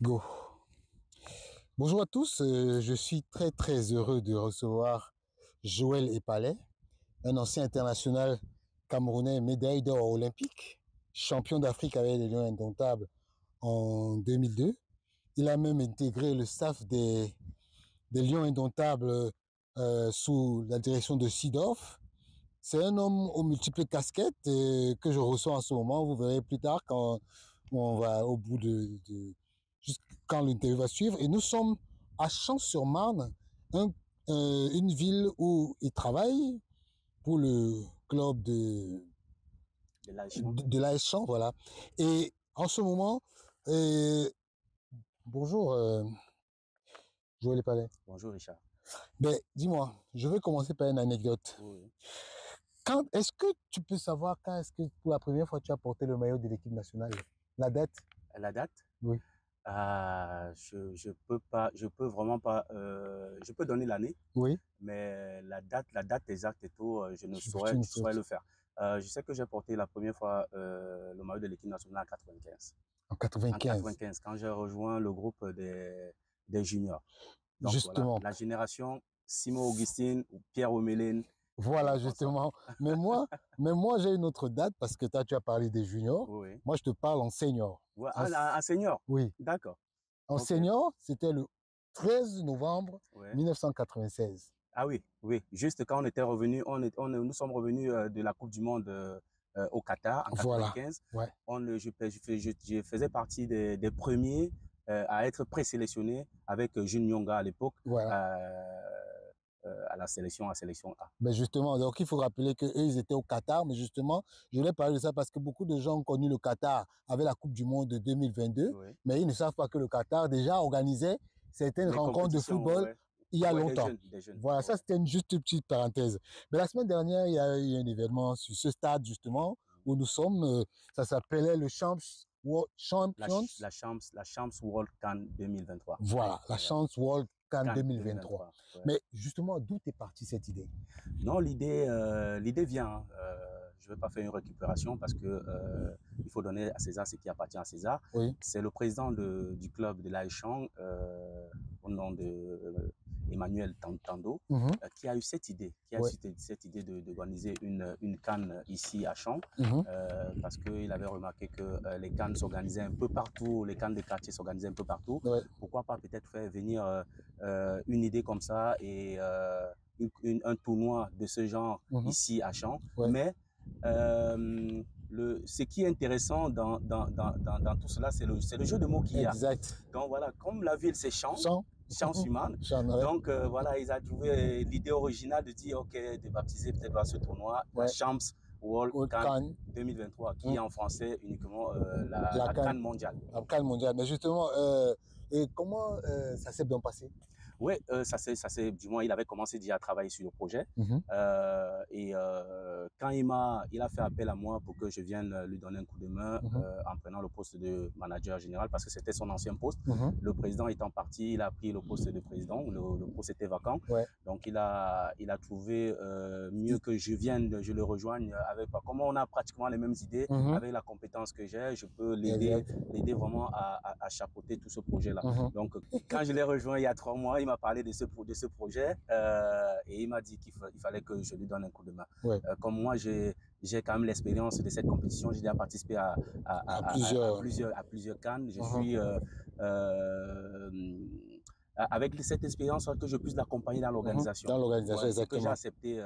Go. Bonjour à tous, je suis très heureux de recevoir Joël Epalay, un ancien international camerounais médaille d'or olympique, champion d'Afrique avec les Lions Indomptables en 2002. Il a même intégré le staff des Lions Indomptables sous la direction de Seedorf. C'est un homme aux multiples casquettes que je reçois en ce moment. Vous verrez plus tard quand on va au bout juste quand l'interview va suivre. Et nous sommes à Champs-sur-Marne, un, une ville où il travaille pour le club de l'AS Champs, voilà. Et en ce moment, bonjour Joël Palais. Bonjour Richard. Ben, dis-moi, je vais commencer par une anecdote. Oui. Est-ce que tu peux savoir quand est-ce que pour la première fois tu as porté le maillot de l'équipe nationale? La date? La date? Oui. Je peux pas, je peux vraiment pas, je peux donner l'année, Oui. mais la date exacte et tout, je ne Tu saurais, ne je sais. saurais le faire. Je sais que j'ai porté la première fois le maillot de l'équipe nationale en 95. En En 95. 95, quand j'ai rejoint le groupe des juniors. Donc voilà, Justement. la génération Simon Augustine ou Pierre Omelin. Voilà, Bonsoir. justement. Mais moi, j'ai une autre date parce que toi, tu as parlé des juniors. Oui. Moi, je te parle en senior. Ouais, un senior. Oui. D'accord. En Ok. senior, c'était le 13 novembre Ouais. 1996. Ah oui, oui. Juste quand on était revenu, nous sommes revenus de la Coupe du Monde au Qatar en Voilà. 95. Ouais. Je faisais partie des premiers à être présélectionné avec Jules Nyonga à l'époque Voilà. à la sélection A. Ben justement, donc il faut rappeler qu'eux, ils étaient au Qatar, mais justement, je voulais parler de ça parce que beaucoup de gens ont connu le Qatar avec la Coupe du Monde de 2022, Oui. mais ils ne savent pas que le Qatar déjà organisait certaines Les rencontres de compétitions, football ouais. il y a Ouais, longtemps. des jeunes. Voilà, ça Ouais. c'était juste une petite parenthèse. Mais la semaine dernière, il y a eu un événement sur ce stade justement où nous sommes. Ça s'appelait le Champions. La Champs World Can 2023. Voilà, la Voilà. Chance World Can Can 2023. 2023. Ouais. Mais justement, d'où est partie cette idée? Non, l'idée vient. Hein. Je ne vais pas faire une récupération parce que il faut donner à César ce qui appartient à César. Oui. C'est le président du club de l'Aïchang, au nom de Emmanuel Tando, qui a eu cette idée, cette idée d'organiser une CAN ici à Champs, parce qu'il avait remarqué que les CAN s'organisaient un peu partout, les CAN de quartier s'organisaient un peu partout. Ouais. Pourquoi pas peut-être faire venir une idée comme ça et un tournoi de ce genre ici à Champs. Ouais. Mais ce qui est intéressant dans tout cela, c'est le jeu de mots qu'il y a. Exact. Donc voilà, comme la ville c'est Champs, Champs-sur-Marne. Ouais. Donc voilà, ils ont trouvé l'idée originale de dire, ok, de baptiser peut-être ce tournoi, la Champs World CAN 2023, qui est en français uniquement la CAN mondiale. La CAN mondiale. Mais justement, et comment ça s'est bien passé? Oui, du moins, il avait commencé déjà à travailler sur le projet. Quand il a fait appel à moi pour que je vienne lui donner un coup de main en prenant le poste de manager général, parce que c'était son ancien poste. Le président étant parti, il a pris le poste de président. Le poste était vacant. Ouais. Donc, il a trouvé mieux que je le rejoigne avec, comme on a pratiquement les mêmes idées, avec la compétence que j'ai, je peux l'aider vraiment à chapeauter tout ce projet-là. Donc, quand je l'ai rejoint il y a 3 mois, il m'a parlé de ce projet et il m'a dit qu'il fallait que je lui donne un coup de main. Ouais. Comme moi, j'ai quand même l'expérience de cette compétition. J'ai déjà participé à plusieurs CAN. Je suis avec cette expérience que je puisse l'accompagner dans l'organisation. Dans l'organisation, exactement. Que j'ai accepté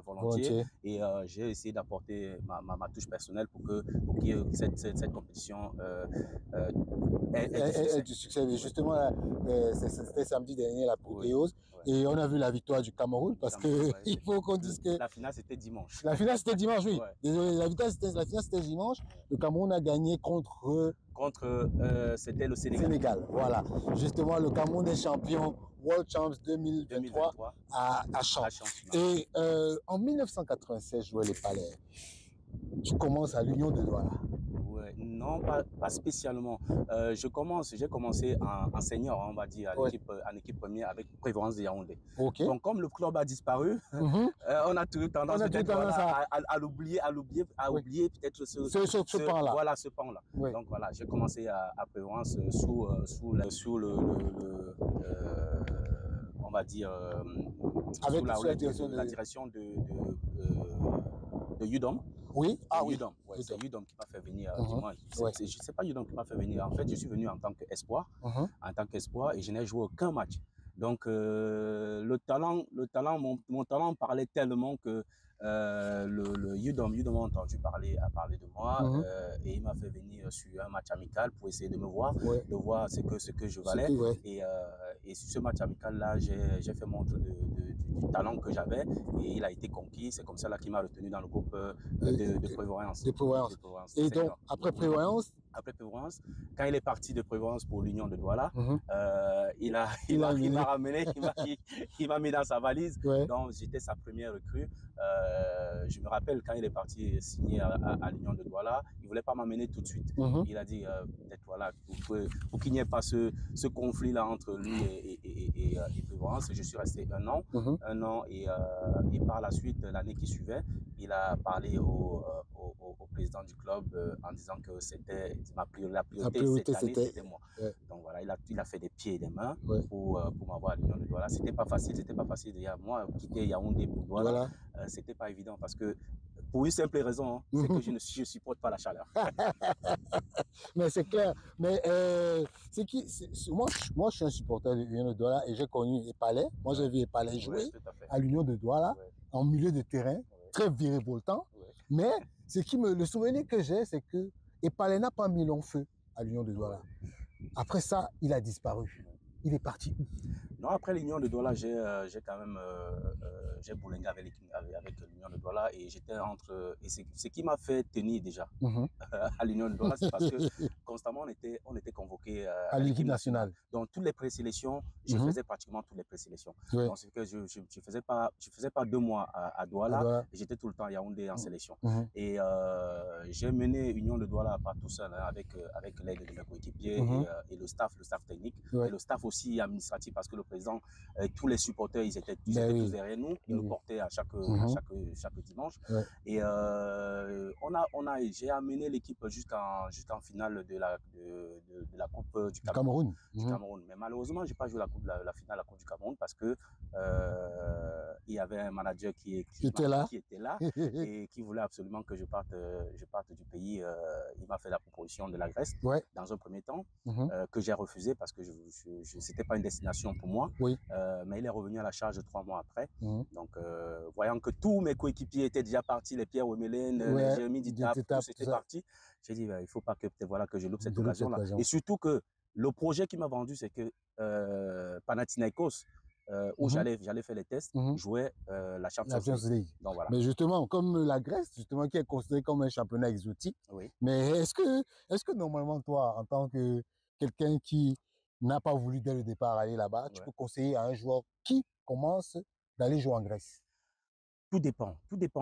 volontiers. Et j'ai essayé d'apporter ma touche personnelle pour que cette compétition ait du succès. Et justement, c'était samedi dernier la Protéose. Et on a vu la victoire du Cameroun parce que il faut qu'on dise que la finale c'était dimanche. La finale c'était dimanche, oui. Désolé, la finale c'était dimanche. Le Cameroun a gagné contre c'était le Sénégal. Voilà. Justement, le Cameroun est champion World Champs 2023 à Champs. Et en 1996, Joël Epalay, tu commences à l'Union de Douala. Ouais, Non, pas spécialement. J'ai commencé en senior, on va dire, en équipe première avec Prévoyance de Yaoundé. Ok. Donc, comme le club a disparu, on a toujours tendance peut-être à oublier peut-être ce pan-là. Voilà, ce pan-là. Oui. Donc, voilà, j'ai commencé à Prévoyance sous on va dire, avec sous la direction de Udom. Oui, Udom. Ouais, c'est Udom qui m'a fait venir. Dis-moi, je ne sais pas Udom qui m'a fait venir. En fait, je suis venu en tant qu'espoir. En tant qu'espoir, et je n'ai joué aucun match. Donc, mon talent parlait tellement que le Udom a entendu parler de moi et il m'a fait venir sur un match amical pour essayer de me voir, de voir ce que je valais. Et sur ce match amical-là, j'ai fait montre du talent que j'avais et il a été conquis. C'est comme ça qu'il m'a retenu dans le groupe de Prévoyance. Et donc, après Prévoyance, quand il est parti de Prévoyance pour l'Union de Douala, il m'a ramené, il m'a mis dans sa valise. Donc, j'étais sa première recrue. Je me rappelle quand il est parti signer à l'Union de Douala, il ne voulait pas m'amener tout de suite. Il a dit, peut-être voilà, pour qu'il n'y ait pas ce conflit-là entre lui et Prévoyance. Je suis resté un an et par la suite, l'année qui suivait, il a parlé au président du club en disant que c'était la priorité cette année, c'était moi. Donc voilà, il a fait des pieds et des mains pour m'avoir à l'Union de Douala. C'était pas facile. Moi, quitter Yaoundé pour Douala, c'était pas évident parce que pour une simple raison, c'est que je ne supporte pas la chaleur. Mais c'est clair. Mais moi, je suis un supporter de l'Union de Douala et j'ai connu Epalay. Moi, j'ai vu Epalay jouer à l'Union de Douala en milieu de terrain, très virevoltant. Mais le souvenir que j'ai, c'est que Epalay n'a pas mis long feu à l'Union de Douala. Après ça, il a disparu. Il est parti où? Non, après l'Union de Douala, j'ai quand même j'ai boulingué avec l'Union de Douala et j'étais et ce qui m'a fait tenir déjà à l'Union de Douala, c'est parce que constamment on était convoqué à l'équipe nationale. Donc toutes les présélections, je faisais pratiquement toutes les présélections. Donc c'est que je faisais pas 2 mois à Douala, j'étais tout le temps à Yaoundé en sélection. Et j'ai mené Union de Douala pas tout seul, avec l'aide de mes coéquipiers et le staff technique et le staff aussi administratif, parce que le président, tous les supporters, ils étaient tous derrière nous, ils nous portaient à chaque dimanche. Et j'ai amené l'équipe jusqu'en finale de la Coupe du Cameroun. Mais malheureusement, je n'ai pas joué la finale de la Coupe du Cameroun parce que il y avait un manager qui était là et qui voulait absolument que je parte du pays. Il m'a fait la proposition de la Grèce dans un premier temps, que j'ai refusé parce que c'était pas une destination pour moi. Mais il est revenu à la charge 3 mois après. Donc, voyant que tous mes coéquipiers étaient déjà partis, les Pierre Wemelen, les Jérémy Ditap, tous étaient partis, j'ai dit, il ne faut pas que je loupe cette occasion-là. Et surtout que le projet qui m'a vendu, c'est que Panathinaikos, où j'allais faire les tests, jouait la Champions League. Donc, voilà. Mais justement, comme la Grèce, justement, qui est considérée comme un championnat exotique, mais est-ce que normalement, toi, en tant que quelqu'un qui n'a pas voulu dès le départ aller là-bas, tu peux conseiller à un joueur qui commence d'aller jouer en Grèce? Tout dépend.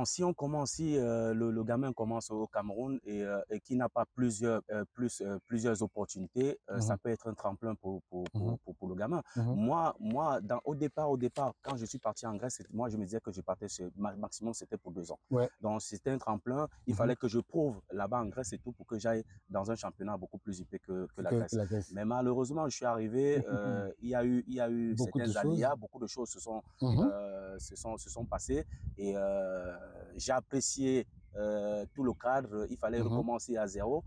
Si le gamin commence au Cameroun et qui n'a pas plusieurs opportunités, ça peut être un tremplin pour le gamin. Moi, au départ, quand je suis parti en Grèce, moi, je me disais que je partais maximum, c'était pour 2 ans. Donc, c'était un tremplin. Il fallait que je prouve là-bas en Grèce et tout pour que j'aille dans un championnat beaucoup plus huppé que la Grèce. Mais malheureusement, je suis arrivé, il y a eu certains aléas, beaucoup de choses se sont passées. Et j'ai apprécié tout le cadre. Il fallait recommencer à zéro,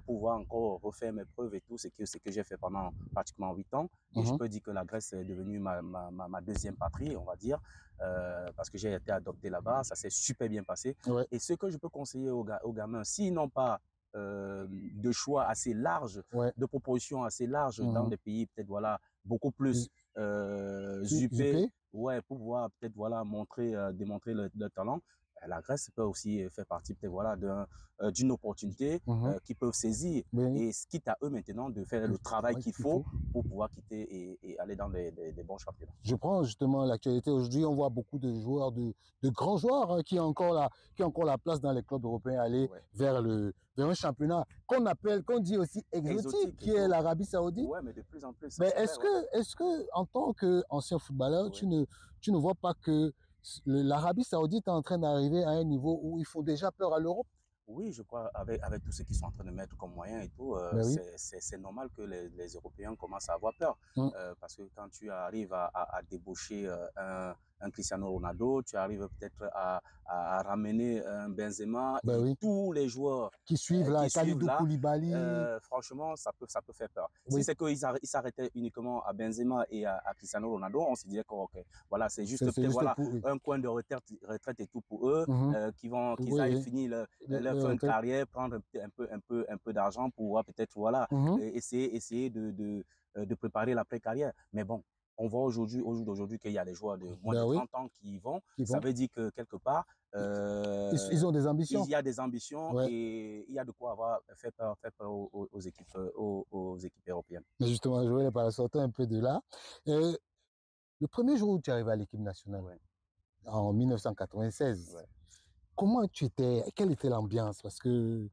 pouvoir encore refaire mes preuves et tout, ce que j'ai fait pendant pratiquement 8 ans. Et je peux dire que la Grèce est devenue ma deuxième patrie, on va dire, parce que j'ai été adopté là-bas. Ça s'est super bien passé. Et ce que je peux conseiller aux gamins, s'ils n'ont pas de choix assez large, de propositions assez larges dans des pays peut-être beaucoup plus huppés, pour pouvoir peut-être démontrer leur talent, la Grèce peut aussi faire partie voilà, d'une opportunité qu'ils peuvent saisir. Et quitte à eux maintenant de faire le travail qu'il faut pour pouvoir quitter et aller dans des bons championnats. Je prends justement l'actualité. Aujourd'hui, on voit beaucoup de joueurs, de grands joueurs hein, qui ont encore la place dans les clubs européens, aller vers un championnat qu'on dit aussi exotique qui est l'Arabie Saoudite. Ouais, mais de plus en plus. Mais est-ce que, en tant qu'ancien footballeur, tu ne vois pas que l'Arabie Saoudite est en train d'arriver à un niveau où il faut déjà peur à l'Europe? Oui, je crois, avec tous ceux qui sont en train de mettre comme moyen et tout, c'est normal que les Européens commencent à avoir peur. Parce que quand tu arrives à débaucher un Cristiano Ronaldo, tu arrives peut-être à ramener un Benzema et tous les joueurs qui suivent là, Kalidou Koulibaly. Franchement, ça peut faire peur. Si c'est qu'ils s'arrêtaient uniquement à Benzema et à Cristiano Ronaldo, on se dirait que voilà, c'est juste voilà, un coin de retraite et tout pour eux, qu'ils aillent finir leur fin de carrière, prendre un peu d'argent pour pouvoir peut-être voilà, essayer de préparer l'après-carrière. Mais bon, on voit au jour d'aujourd'hui qu'il y a des joueurs de moins de 30 ans qui y vont. Ça veut dire que quelque part, ils ont des ambitions. Il y a des ambitions et il y a de quoi avoir fait peur aux équipes européennes. Mais justement, Joël, pour sortir un peu de là, le premier jour où tu es arrivé à l'équipe nationale, en 1996, comment tu étais, quelle était l'ambiance? Parce que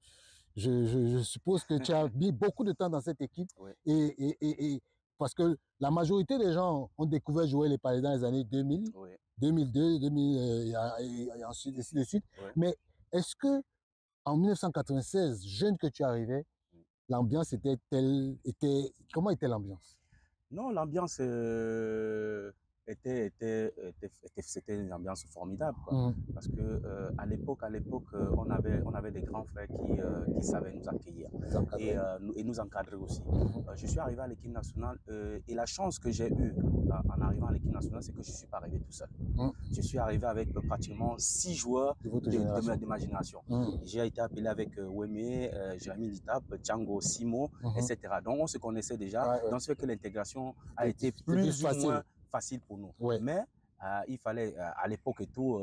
je suppose que tu as mis beaucoup de temps dans cette équipe et parce que la majorité des gens ont découvert Joël Epalé dans les années 2000, 2002, 2000 et ensuite, ainsi de suite. Mais est-ce que en 1996, jeune que tu arrivais, l'ambiance comment était l'ambiance? Non, l'ambiance c'était une ambiance formidable, quoi. Parce que à l'époque on avait des grands frères qui savaient nous accueillir et nous encadrer aussi. Je suis arrivé à l'équipe nationale et la chance que j'ai eue en arrivant à l'équipe nationale, c'est que je ne suis pas arrivé tout seul. Je suis arrivé avec pratiquement 6 joueurs de ma génération. J'ai été appelé avec Wemé, Jérémy Litap, Django, Simo, etc. Donc on se connaissait déjà. Donc c'est que l'intégration a été plus ou moins facile pour nous. Mais il fallait, à l'époque et tout,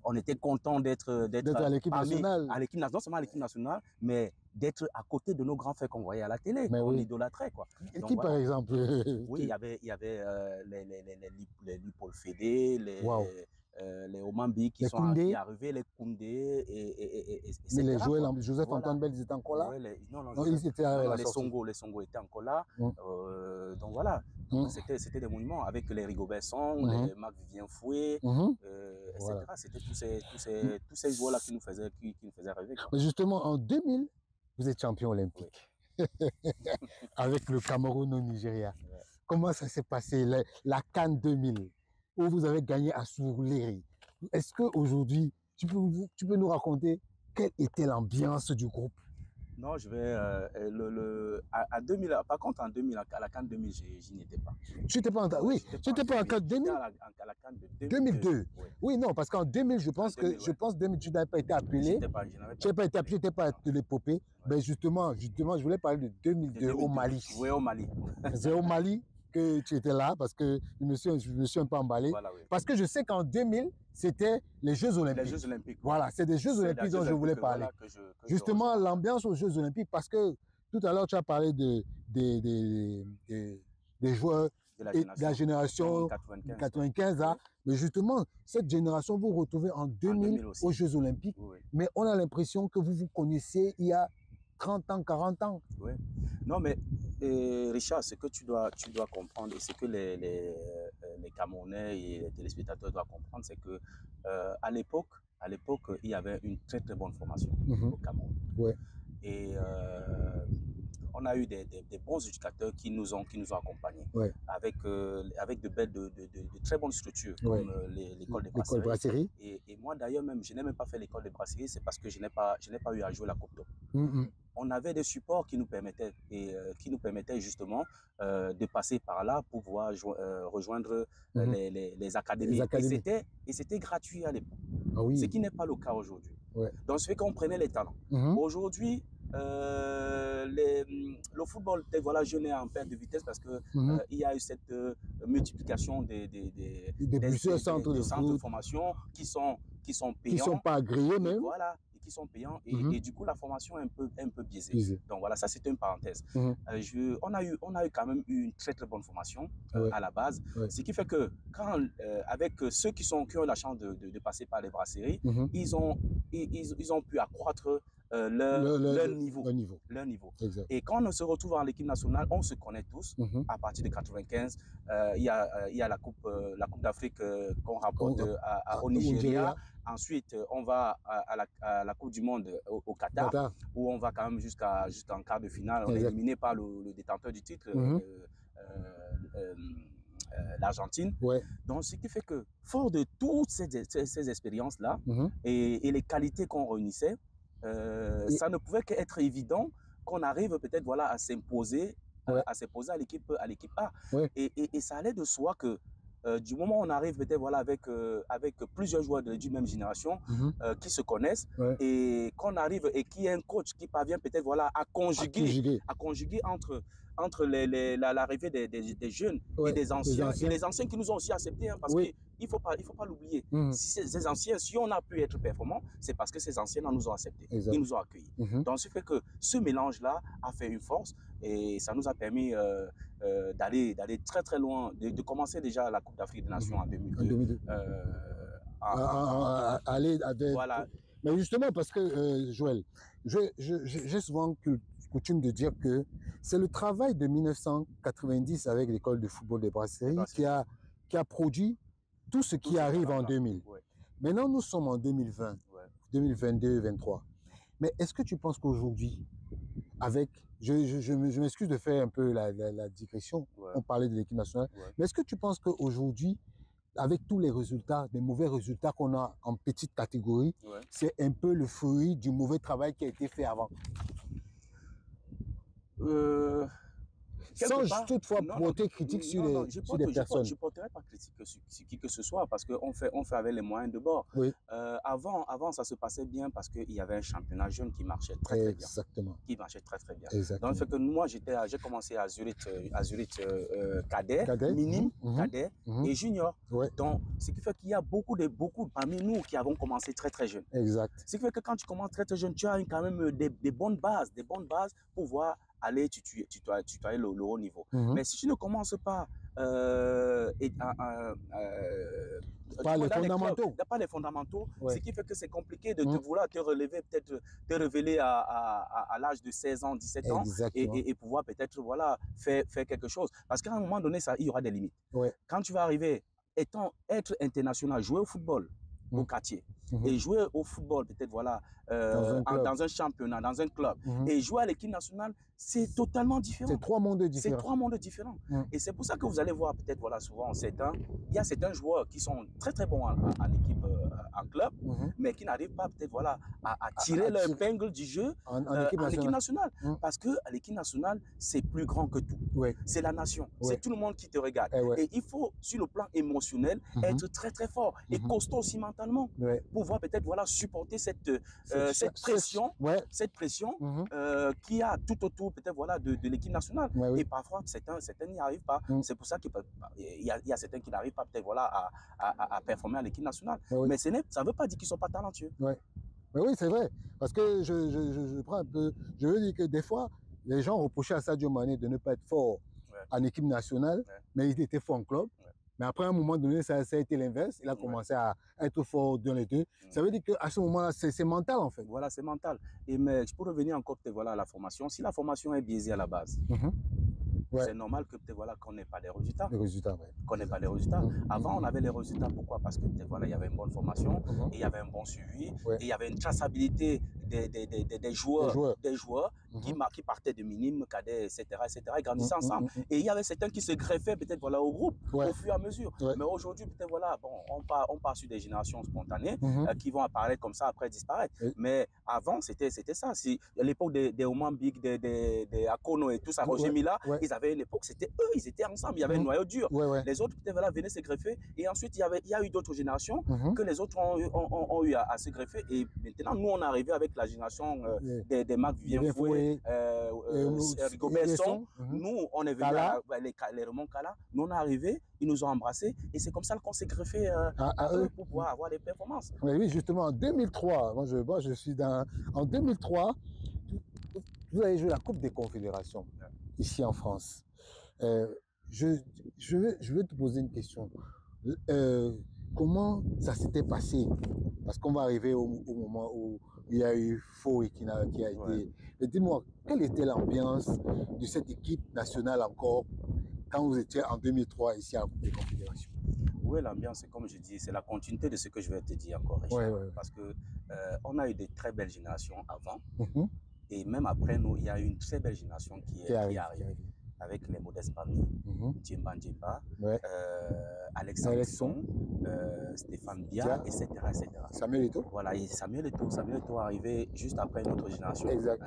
on était content d'être à l'équipe nationale. Non seulement à l'équipe nationale, mais d'être à côté de nos grands frères qu'on voyait à la télé, qu'on idolâtrait, quoi. Et qui, par exemple? Oui, il y avait les Paul Fédé, les Omambi qui sont arrivés, les Koundé, mais les Joël, Joseph Antoine Bell, ils étaient encore là? Non, ils étaient les Songo étaient encore là. Donc voilà, c'était des monuments avec les Rigobert-Song, les Marc-Vivien Fouet, etc. C'était tous ces joueurs-là qui nous faisaient rêver. Mais justement, en 2000, vous êtes champion olympique avec le Cameroun au Nigeria. Comment ça s'est passé, la CAN 2000, où vous avez gagné à Surulere? Est-ce qu'aujourd'hui, tu peux nous raconter quelle était l'ambiance du groupe? Non, je vais à 2000. Par contre, en 2000, à la CAN 2000, j'y n'étais pas. Tu n'étais pas en oui, tu n'étais pas en CAN 2000? À la CAN de 2002. Oui, non, parce qu'en 2000, je pense 2000, tu n'avais pas été appelé. Tu n'avais pas été appelé, tu n'étais pas à l'épopée. Mais justement, je voulais parler de 2002 au Mali. Oui, au Mali. C'est au Mali que tu étais là parce que je me suis un peu emballé. Voilà, parce que je sais qu'en 2000, c'était les Jeux Olympiques. Les Jeux Olympiques. Voilà, c'est des Jeux Olympiques dont je voulais parler. Justement, l'ambiance aux Jeux Olympiques, parce que tout à l'heure, tu as parlé des joueurs de la génération 95 là. Mais justement, cette génération, vous retrouvez en 2000 aux Jeux Olympiques. Mais on a l'impression que vous vous connaissiez il y a 30 ans, 40 ans. Oui. Non, mais Richard, ce que tu dois comprendre et ce que les Camerounais et les téléspectateurs doivent comprendre, c'est que à l'époque, il y avait une très très bonne formation au Cameroun. Et on a eu des bons éducateurs qui nous ont accompagnés avec de très bonnes structures comme l'école de brasserie. Et moi d'ailleurs même, je n'ai même pas fait l'école de brasserie, c'est parce que je n'ai pas eu à jouer la Coupe d'Europe. On avait des supports qui nous permettaient justement de passer par là pour pouvoir rejoindre les académies. Et c'était gratuit à l'époque, ce qui n'est pas le cas aujourd'hui. Donc, ce fait qu'on prenait les talents. Aujourd'hui, le football, voilà, jeune est en perte de vitesse parce que il y a eu cette multiplication des centres de formation qui sont qui sont payants. Qui ne sont pas agréés même. Voilà, et qui sont payants. Et du coup, la formation est un peu biaisée. Donc voilà, ça c'était une parenthèse. On a eu quand même une très très bonne formation à la base. Ce qui fait que avec ceux qui ont eu la chance de passer par les brasseries, ils ont pu accroître leur niveau. Exact. Et quand on se retrouve en équipe nationale, on se connaît tous. À partir de 95, il y a la Coupe d'Afrique qu'on rapporte au Nigeria. Ensuite, on va à la Coupe du Monde au Qatar, où on va quand même jusqu'en quart de finale. On est éliminé par le détenteur du titre, l'Argentine. Donc, ce qui fait que, fort de toutes ces expériences-là et les qualités qu'on réunissait, ça ne pouvait qu'être évident qu'on arrive peut-être à s'imposer à l'équipe A. Et ça allait de soi que du moment où on arrive peut-être avec plusieurs joueurs d'une même génération qui se connaissent et qu'on arrive et qu'il y a un coach qui parvient peut-être à conjuguer entre l'arrivée des jeunes et des anciens. Et les anciens qui nous ont aussi acceptés, parce qu'il ne faut pas l'oublier. Si ces anciens, si on a pu être performants, c'est parce que ces anciens nous ont acceptés. Ils nous ont accueillis. Donc, ce fait que ce mélange-là a fait une force et ça nous a permis d'aller très très loin, de commencer déjà la Coupe d'Afrique des Nations en 2002. Voilà. Mais justement, parce que, Joël, j'ai souvent coutume de dire que c'est le travail de 1990 avec l'école de football des brasseries qui a produit tout ce qui arrive en 2000. Maintenant, nous sommes en 2020, 2022, 2023. Mais est-ce que tu penses qu'aujourd'hui, avec... Je m'excuse de faire un peu la digression, on parlait de l'équipe nationale, mais est-ce que tu penses qu'aujourd'hui, avec tous les résultats, les mauvais résultats qu'on a en petite catégorie, c'est un peu le fruit du mauvais travail qui a été fait avant? Sans toutefois porter critique sur les personnes. Je ne porterai pas critique sur qui que ce soit parce qu'on fait avec les moyens de bord. Avant, ça se passait bien parce qu'il y avait un championnat jeune qui marchait très bien. Exactement. Qui marchait très très bien. Exactement. Donc, fait que moi, j'ai commencé à Zurich cadet, minime, cadet et junior. Donc, ce qui fait qu'il y a beaucoup parmi nous qui avons commencé très très jeunes. Exact. Ce qui fait que quand tu commences très très jeune, tu as quand même des bonnes bases pour pouvoir aller tutoyer le haut niveau. Mais si tu ne commences pas pas les fondamentaux. Pas les fondamentaux, ce qui fait que c'est compliqué de vouloir te relever, peut-être te révéler à l'âge de 16 ans, 17 ans et pouvoir peut-être faire quelque chose. Parce qu'à un moment donné, il y aura des limites. Quand tu vas arriver, être international, jouer au football au quartier et jouer au football peut-être dans un championnat, dans un club et jouer à l'équipe nationale, c'est totalement différent. C'est trois mondes différents. C'est trois mondes différents. Et c'est pour ça que vous allez voir peut-être souvent il y a certains joueurs qui sont très très bons en équipe, en club, mais qui n'arrivent pas peut-être à tirer leur épingle du jeu en équipe nationale. Parce que à l'équipe nationale, c'est plus grand que tout. C'est la nation. C'est tout le monde qui te regarde. Et il faut, sur le plan émotionnel, être très très fort et costaud aussi mentalement pour pouvoir peut-être supporter cette pression, qu'il y a tout autour peut-être de l'équipe nationale. Et parfois, certains n'y arrivent pas. C'est pour ça qu'il y a certains qui n'arrivent pas peut-être à performer à l'équipe nationale. Mais ça ne veut pas dire qu'ils ne sont pas talentueux. Mais oui, c'est vrai. Parce que je prends un peu... Je veux dire que des fois, les gens reprochaient à Sadio Mané de ne pas être fort en équipe nationale, mais il était fort en club. Mais après, à un moment donné, ça a été l'inverse. Il a commencé à être fort dans les deux. Ça veut dire qu'à ce moment-là, c'est mental, en fait. Voilà, c'est mental. Mais pour revenir encore à la formation, si la formation est biaisée à la base, c'est normal que qu'on n'ait pas les résultats. Qu'on n'ait pas les résultats. Avant, on avait les résultats. Pourquoi? Parce que il y avait une bonne formation, et il y avait un bon suivi, et il y avait une traçabilité des joueurs qui partaient de minimes, cadets, etc., et grandissaient ensemble. Et il y avait certains qui se greffaient peut-être au groupe au fur et à mesure. Mais aujourd'hui, peut-être on part sur des générations spontanées qui vont apparaître comme ça, après disparaître. Mais avant, c'était ça. À l'époque des Oman Big, des Akono et tout ça, Roger Mila, ils avaient une époque, c'était eux, ils étaient ensemble, il y avait un noyau dur. Les autres peut-être venaient se greffer. Et ensuite, il y a eu d'autres générations que les autres ont eu à se greffer. Et maintenant, nous, on est arrivé avec la génération des Marc Vivien Foué, Rigobert Song. Nous, on est venus les Raymond Kala. Nous, on est arrivés, ils nous ont embrassés et c'est comme ça qu'on s'est greffé à eux pour pouvoir avoir des performances. Oui, justement, en 2003, moi je suis dans... En 2003, vous avez joué la Coupe des Confédérations ici en France. Je veux te poser une question. Comment ça s'était passé? Parce qu'on va arriver au moment où il y a eu Foué qui a été... Mais dis-moi, quelle était l'ambiance de cette équipe nationale encore quand vous étiez en 2003 ici à la Coupe des Confédérations? Oui, l'ambiance, comme je dis, c'est la continuité de ce que je vais te dire encore, Richard. Parce que on a eu de très belles générations avant. Et même après nous, il y a eu une très belle génération qui est arrivée. Avec les Modestes Pami, Djemba Djemba, Alexandre Son, Stéphane Bia, etc., etc. Samuel Eto'o. Voilà, et Samuel Eto'o est arrivé juste après notre génération. Exact.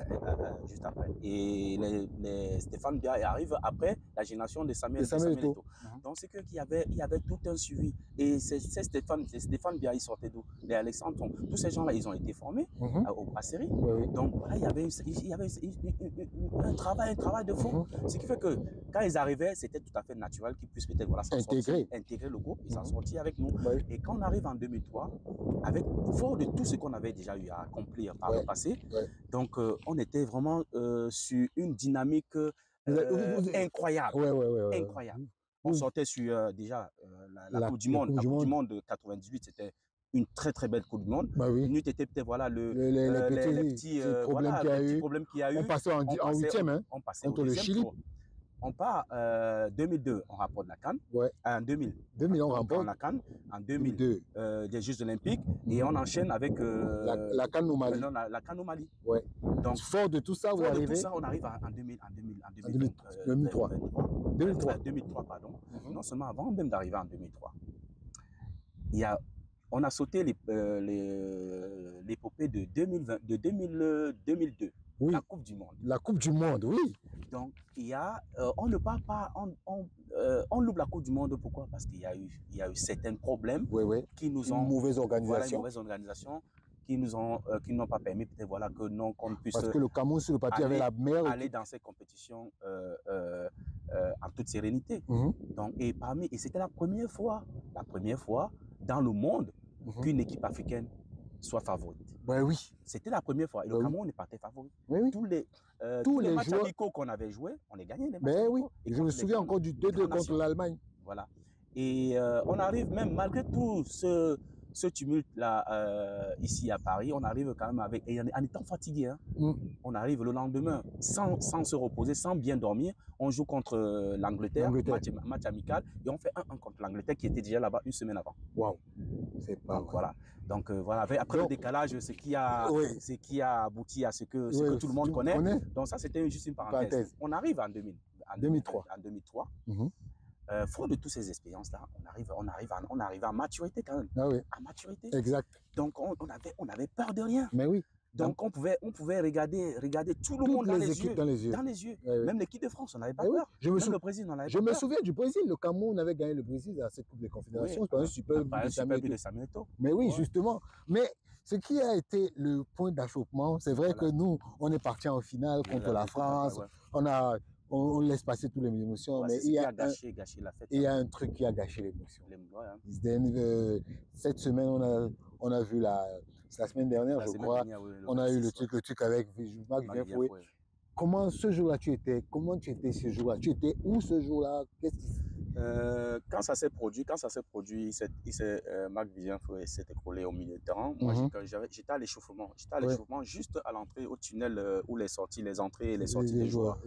Juste après. Et Stéphane Bia arrive après la génération de Samuel Eto'o. Donc c'est qu'il y avait tout un suivi. Et c'est Stéphane Bia, il sortait d'où? Les Alexandre Son. Tous ces gens-là, ils ont été formés au brasserie. Donc voilà, il y avait un travail de fond. Ce qui fait que quand ils arrivaient, c'était tout à fait naturel qu'ils puissent peut-être intégrer le groupe et s'en sortir avec nous. Et quand on arrive en 2003, avec fort de tout ce qu'on avait déjà eu à accomplir par le passé, donc on était vraiment sur une dynamique incroyable. Incroyable. On sortait sur déjà la Coupe du Monde. La Coupe du Monde de 98, c'était une très très belle Coupe du Monde. Nous était peut-être voilà les petits problèmes qu'il y a eu. On passait en 8e contre le Chili. On part 2002, on rapporte la CAN. En 2000, on rapporte la CAN. En 2002, des Jeux Olympiques. Et on enchaîne avec la CAN au Mali. La CAN au Mali. Donc, fort de tout ça, vous arrivez. Tout ça, on arrive en 2003. 2003, pardon. Non seulement avant même d'arriver en 2003. On a sauté l'épopée de 2002. Oui. La Coupe du Monde. La Coupe du Monde, oui. Donc, on ne parle pas, on loupe la Coupe du Monde. Pourquoi? Parce qu'il y a eu certains problèmes qui nous ont... Une mauvaise organisation. Une mauvaise organisation qui n'ont pas permis peut-être qu'on puisse... Parce que le Cameroun, sur le papier, avait la meilleure... Aller dans ces compétitions en toute sérénité. Donc, et c'était la première fois dans le monde qu'une équipe africaine soit favorite. Oui. C'était la première fois. Et le Cameroun est parti favori. Tous les matchs amicaux qu'on avait joués, on les gagnait. Et je me souviens encore du 2-2 contre l'Allemagne. Voilà. Et on arrive même, malgré tout ce tumulte-là ici à Paris, on arrive quand même en étant fatigué. On arrive le lendemain sans se reposer, sans bien dormir. On joue contre l'Angleterre, match amical, et on fait 1-1 contre l'Angleterre qui était déjà là-bas une semaine avant. Waouh, c'est pas vrai. Voilà. Donc voilà, après le décalage, ce qui a abouti à ce que tout le monde connaît. Donc ça, c'était juste une parenthèse. On arrive en 2003. Fort de toutes ces expériences-là, on arrive à maturité quand même. À maturité. Exact. Donc on avait peur de rien. Mais oui. Donc on pouvait regarder tout le monde dans les yeux. Même l'équipe de France, on n'avait pas peur. Même le Brésil, on n'avait pas peur. Je me souviens du Brésil. Le Cameroun avait gagné le Brésil dans cette Coupe des Confédérations. C'est un super but de Samuel Eto'o. Mais oui, justement. Mais ce qui a été le point d'achoppement, c'est vrai que nous, on est parti en finale contre la France. On laisse passer toutes les émotions, mais il y a gâché la fête. Il y a un truc qui a gâché l'émotion. Cette semaine, on a vu la semaine dernière, je crois, on a eu le truc avec Marc Vivien Foué. Comment ce jour-là tu étais? Comment tu étais ce jour-là? Tu étais où ce jour-là? Quand ça s'est produit, Marc Vivien Foué s'est écroulé au milieu de terrain. Moi, j'étais à l'échauffement. J'étais à l'échauffement juste à l'entrée, au tunnel où les entrées et les sorties des joueurs.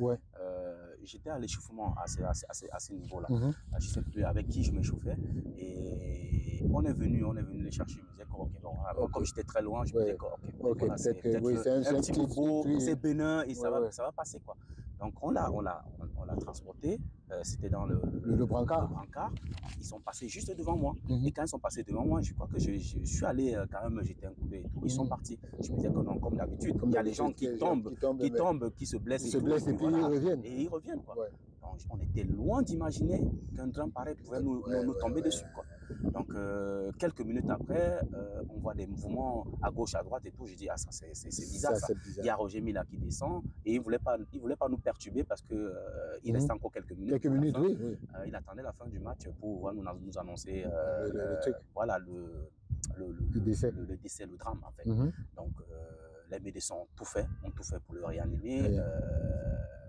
J'étais à l'échauffement à ce niveau-là. Je ne sais plus avec qui je m'échauffais. Et on est venu les chercher. Je me disais, comme j'étais très loin, je me disais, c'est un petit bobo, c'est bénin et ça va passer, quoi. Donc on l'a transporté, c'était dans le brancard. Ils sont passés juste devant moi. Et quand ils sont passés devant moi, je crois que je suis allé quand même jeter un coup d'œil et tout. Ils sont partis. Je me disais que non, comme d'habitude, il y a des gens qui tombent, qui se blessent et puis ils reviennent. Et ils reviennent, quoi. Donc on était loin d'imaginer qu'un drame pareil pouvait nous tomber dessus, quoi. Donc, quelques minutes après, on voit des mouvements à gauche, à droite et tout. Je dis, ah, ça, c'est bizarre, ça. Bizarre. Il y a Roger Mila qui descend et il voulait pas nous perturber parce que il restait encore quelques minutes. Quelques minutes, oui. Il attendait la fin du match pour pouvoir nous annoncer le truc. voilà, le décès. Le décès, le drame, en fait. Donc, les médecins ont tout fait pour le réanimer.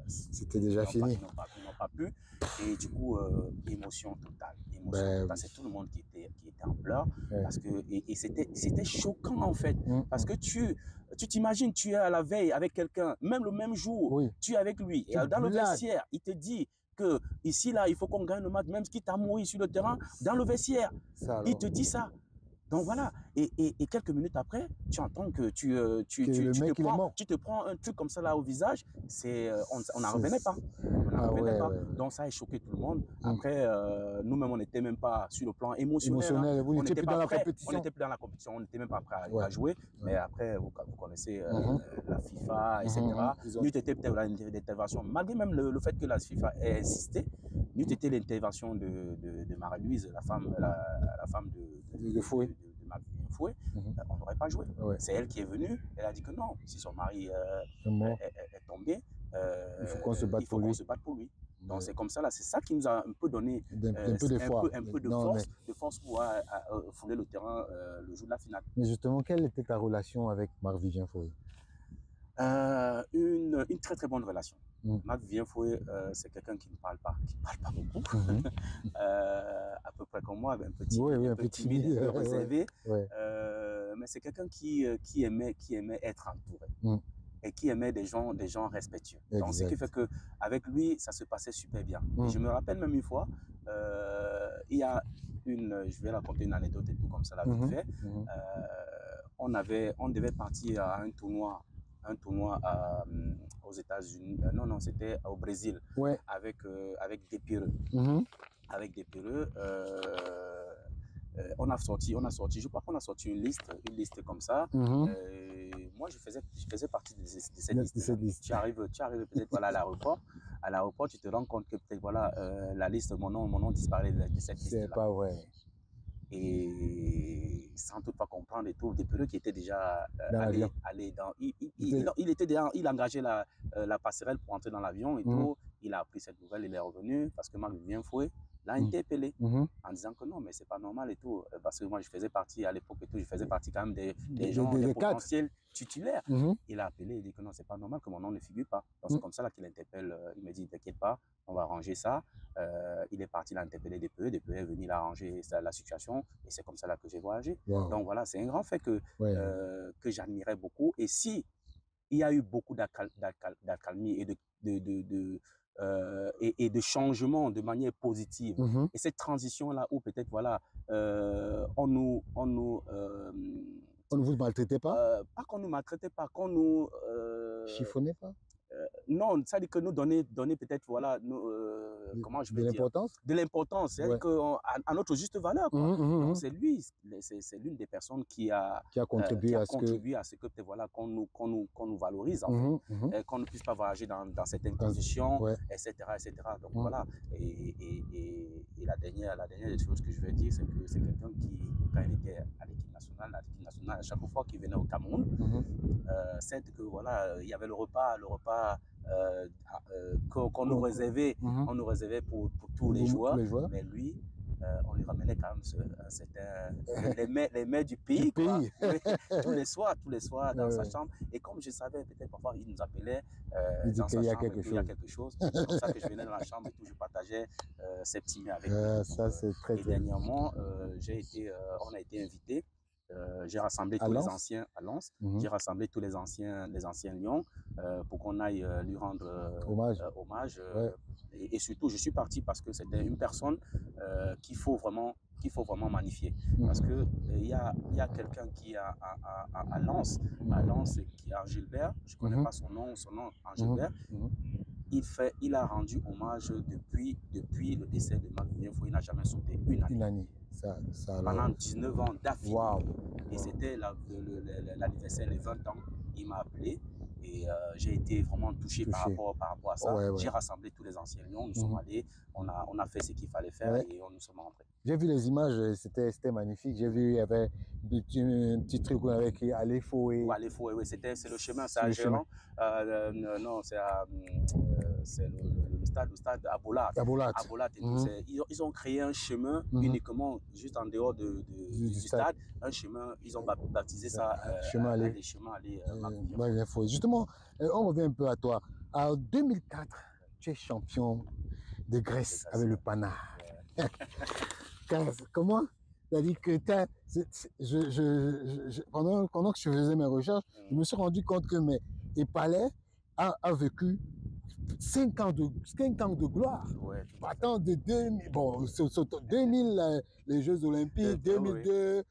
C'était déjà fini. Ils n'ont pas pu. Et du coup, émotion totale. C'est tout le monde qui était en pleurs. Parce que, et c'était choquant, en fait. Parce que tu t'imagines, tu es à la veille avec quelqu'un, même le même jour, tu es avec lui. Et dans le vestiaire, il te dit que ici, là, il faut qu'on gagne le match, même si tu as mouru sur le terrain, dans le vestiaire. Il te dit ça. Donc voilà, et quelques minutes après, tu entends que tu te prends un truc comme ça là au visage, on n'en revenait pas. Donc ça a choqué tout le monde. Après, nous-mêmes, on n'était même pas sur le plan émotionnel. On n'était plus dans la compétition. On n'était plus dans la compétition, on n'était même pas prêt à jouer. Mais après, vous connaissez la FIFA, etc. Nous, c'était peut-être l'intervention, malgré même le fait que la FIFA ait insisté, nous, c'était l'intervention de Marie-Louise, la femme de Fouet. De Marie-Louise Fouet, on n'aurait pas joué. C'est elle qui est venue, elle a dit que non, si son mari est tombé, il faut qu'on se batte pour lui. Donc c'est comme ça, là, c'est ça qui nous a un peu donné un peu de force pour fouler le terrain le jour de la finale. Mais justement, quelle était ta relation avec Marc-Vivien Foé? Une très très bonne relation. Marc-Vivien Foé, c'est quelqu'un qui ne parle pas beaucoup, à peu près comme moi, un peu timide, un peu réservé, mais c'est quelqu'un qui aimait être entouré et qui aimait des gens respectueux. Donc ce qui fait que avec lui, ça se passait super bien. Et je me rappelle même une fois, il y a je vais raconter une anecdote et tout comme ça, là, vite fait. On devait partir à un tournoi aux États-Unis, non, c'était au Brésil, avec des Péreux. Avec des Péreux, on a sorti, je crois qu'on a sorti une liste comme ça. Moi, je faisais partie de cette liste. Tu arrives peut-être voilà, à l'aéroport, tu te rends compte que peut-être voilà, la liste, mon nom disparaît de cette liste-là. C'est pas vrai. Et sans toutefois comprendre et tout, des Péreux qui étaient déjà allés dans... Il engageait la passerelle pour entrer dans l'avion et tout. Il a appris cette nouvelle, il est revenu parce que Marc-Vivien Foé l'a interpellé en disant que non, mais c'est pas normal et tout. Parce que moi, je faisais partie à l'époque et tout, je faisais partie quand même des gens, des potentiels titulaires. Il a appelé, il dit que non, c'est pas normal que mon nom ne figure pas. Donc c'est comme ça là qu'il interpelle. Il me dit, t'inquiète pas, on va arranger ça. Il est parti, il a interpellé des Péreux est venu, il a arrangé la situation et c'est comme ça là que j'ai voyagé. Donc voilà, c'est un grand fait que j'admirais beaucoup. Et si il y a eu beaucoup d'accalmie et de changements de manière positive. Et cette transition-là où peut-être, voilà, on ne vous maltraitait pas? Pas qu'on nous maltraitait pas, qu'on nous... chiffonnait pas? Non, ça dit que nous donner peut-être, voilà, comment je vais dire, de l'importance, c'est-à-dire qu'à notre juste valeur. Donc c'est lui, c'est l'une des personnes qui a contribué à ce que peut-être, voilà, qu'on nous valorise, en fait, qu'on ne puisse pas voyager dans certaines conditions, etc. Donc voilà, et la dernière des choses que je veux dire, c'est que c'est quelqu'un qui, quand il était à l'équipe nationale, à chaque fois qu'il venait au Cameroun, c'est que voilà, il y avait le repas qu'on nous réservait, pour tous les joueurs, mais lui, on lui ramenait quand même les mets du pays, quoi. tous les soirs dans sa chambre. Et comme je savais, peut-être parfois il nous appelait dans sa chambre, il y a quelque chose. C'est comme ça que je venais dans la chambre et tout, je partageais ces petits mets avec lui. Ça, c'est très et dernièrement, on a été invités. J'ai rassemblé tous les anciens à Lens, j'ai rassemblé tous les anciens Lions pour qu'on aille lui rendre hommage. Et surtout, je suis parti parce que c'était une personne qu'il faut vraiment magnifier. Parce que il y a quelqu'un qui est à Lens, qui est Angilbert, je ne connais pas son nom Angilbert. Il a rendu hommage depuis le décès de Marc-Vivien Foé, il n'a jamais sauté une année. Pendant 19 ans d'affilée. Et c'était l'anniversaire, les 20 ans. Il m'a appelé et j'ai été vraiment touché par rapport à ça. J'ai rassemblé tous les anciens Lions, nous sommes allés, on a fait ce qu'il fallait faire et on nous sommes rentrés. J'ai vu les images, c'était magnifique. J'ai vu, il y avait un petit truc où on avait écrit Aléfo et... Ouais, Aléfo, oui, c'est le chemin, c'est C'est à le chemin. Géran. Non, c'est le stade à Bolat. Abolat. À Bolat et tout. Ils ont créé un chemin uniquement juste en dehors du stade. Un chemin, ils ont baptisé ça chemin aller. les chemins aller Justement, on revient un peu à toi. En 2004, tu es champion de Grèce avec le Pana. Ouais. Comment? C'est-à-dire que pendant que je faisais mes recherches, je me suis rendu compte que Epalé a vécu 5 ans de gloire. Ouais, partant de 2000, bon, 2000 les Jeux Olympiques, 2002,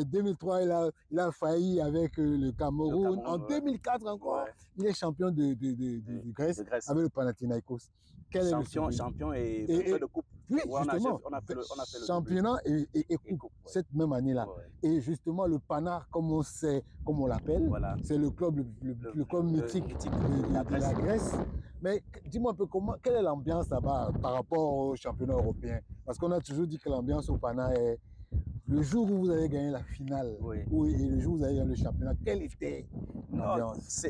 2003, il a failli avec le Cameroun. En 2004 encore, il est champion de Grèce avec le Panathinaikos. Champion et vainqueur de coupe. Oui, justement, on a fait le championnat et coupe cette même année-là. Et justement, le Pana, comme on l'appelle, c'est le club le club mythique de la Grèce. Mais dis-moi un peu, quelle est l'ambiance là-bas par rapport au championnat européen? Parce qu'on a toujours dit que l'ambiance au Pana est... Le jour où vous avez gagné la finale, et le jour où vous avez gagné le championnat, quelle était l'ambiance?